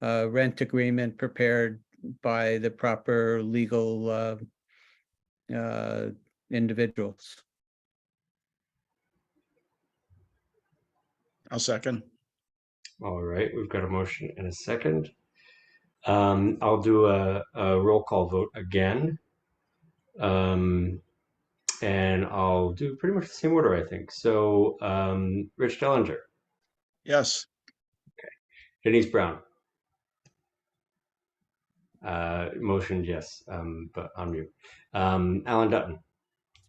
rent agreement prepared by the proper legal individuals. I'll second. All right, we've got a motion and a second. I'll do a roll call vote again. And I'll do pretty much the same order, I think. So, Rich Dellinger, Yes. Denise Brown. Motion, yes, but on mute. Alan Dutton,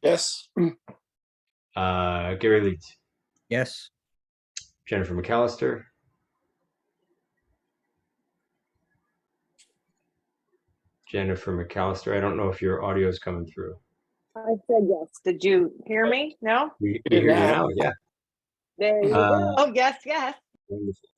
Yes. Gary Leeds, Yes, Jennifer McAllister, I don't know if your audio is coming through. I said yes. Did you hear me? No? We hear you now, yeah. There you go. Oh, yes, yes. Wonderful.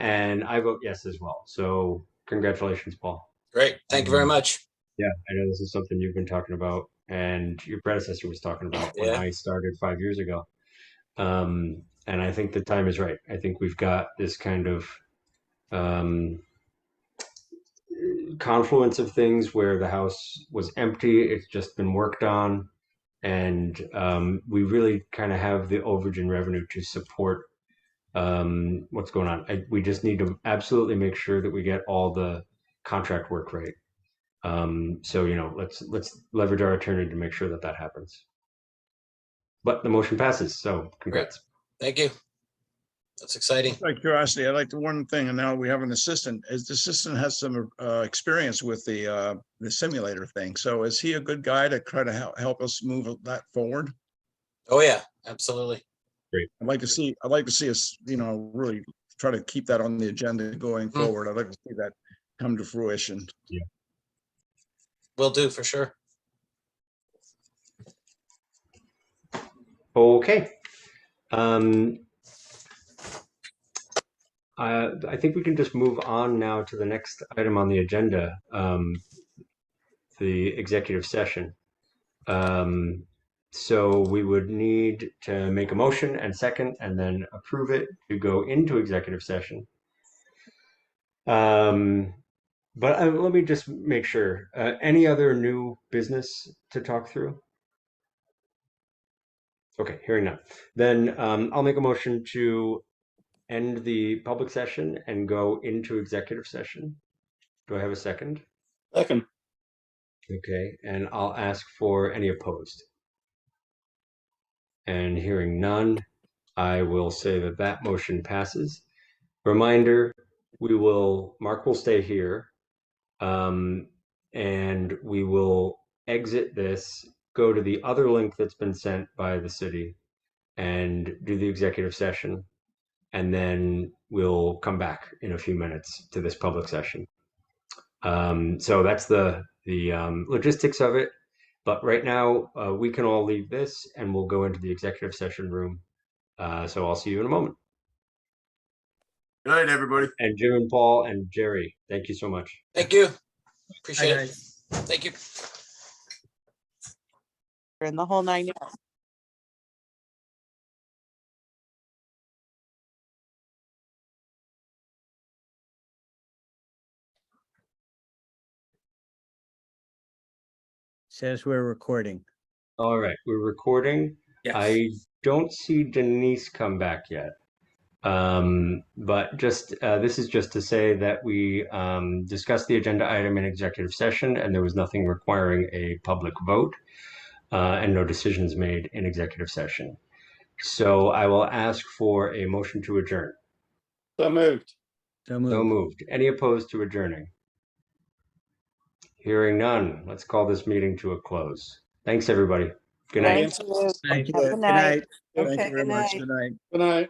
And I vote yes as well. So congratulations, Paul. Great. Thank you very much. Yeah, I know this is something you've been talking about and your predecessor was talking about when Yeah. I started 5 years ago. And I think the time is right. I think we've got this kind of confluence of things where the house was empty, it's just been worked on, and we really kind of have the overage in revenue to support what's going on. We just need to absolutely make sure that we get all the contract work right. So let's leverage our attorney to make sure that that happens. But the motion passes, so congrats. Thank you. That's exciting. Out of curiosity, I'd like to one thing, and now we have an assistant. Is the assistant has some experience with the simulator thing. So is he a good guy to try to help us move that forward? Oh, yeah, absolutely. I'd like to see us, really try to keep that on the agenda going forward. I'd like to see that come to fruition. Will do for sure. Okay. I think we can just move on now to the next item on the agenda, the executive session. So we would need to make a motion and second, and then approve it to go into executive session. But let me just make sure. Any other new business to talk through? Okay, hearing none. Then I'll make a motion to end the public session and go into executive session. Do I have a second? Second. Okay, and I'll ask for any opposed. And hearing none, I will say that that motion passes. Reminder, Mark will stay here. And we will exit this, go to the other link that's been sent by the city and do the executive session. And then we'll come back in a few minutes to this public session. So that's the logistics of it. But right now, we can all leave this and we'll go into the executive session room. So I'll see you in a moment. Good night, everybody. And Jim and Paul and Jerry, thank you so much. Thank you. Hi, Appreciate it. guys. Thank you. In the whole 9 yards. Says we're recording. All right, we're recording. Yes. I don't see Denise come back yet. But just this is just to say that we discussed the agenda item in executive session and there was nothing requiring a public vote and no decisions made in executive session. So I will ask for a motion to adjourn. So moved. So So moved. moved. Any opposed to adjourning? Hearing none, let's call this meeting to a close. Thanks, everybody. Good night. Thank you. Thank you. Have a Good good night. night. Thank Okay, you very good much. night. Good night. Good night.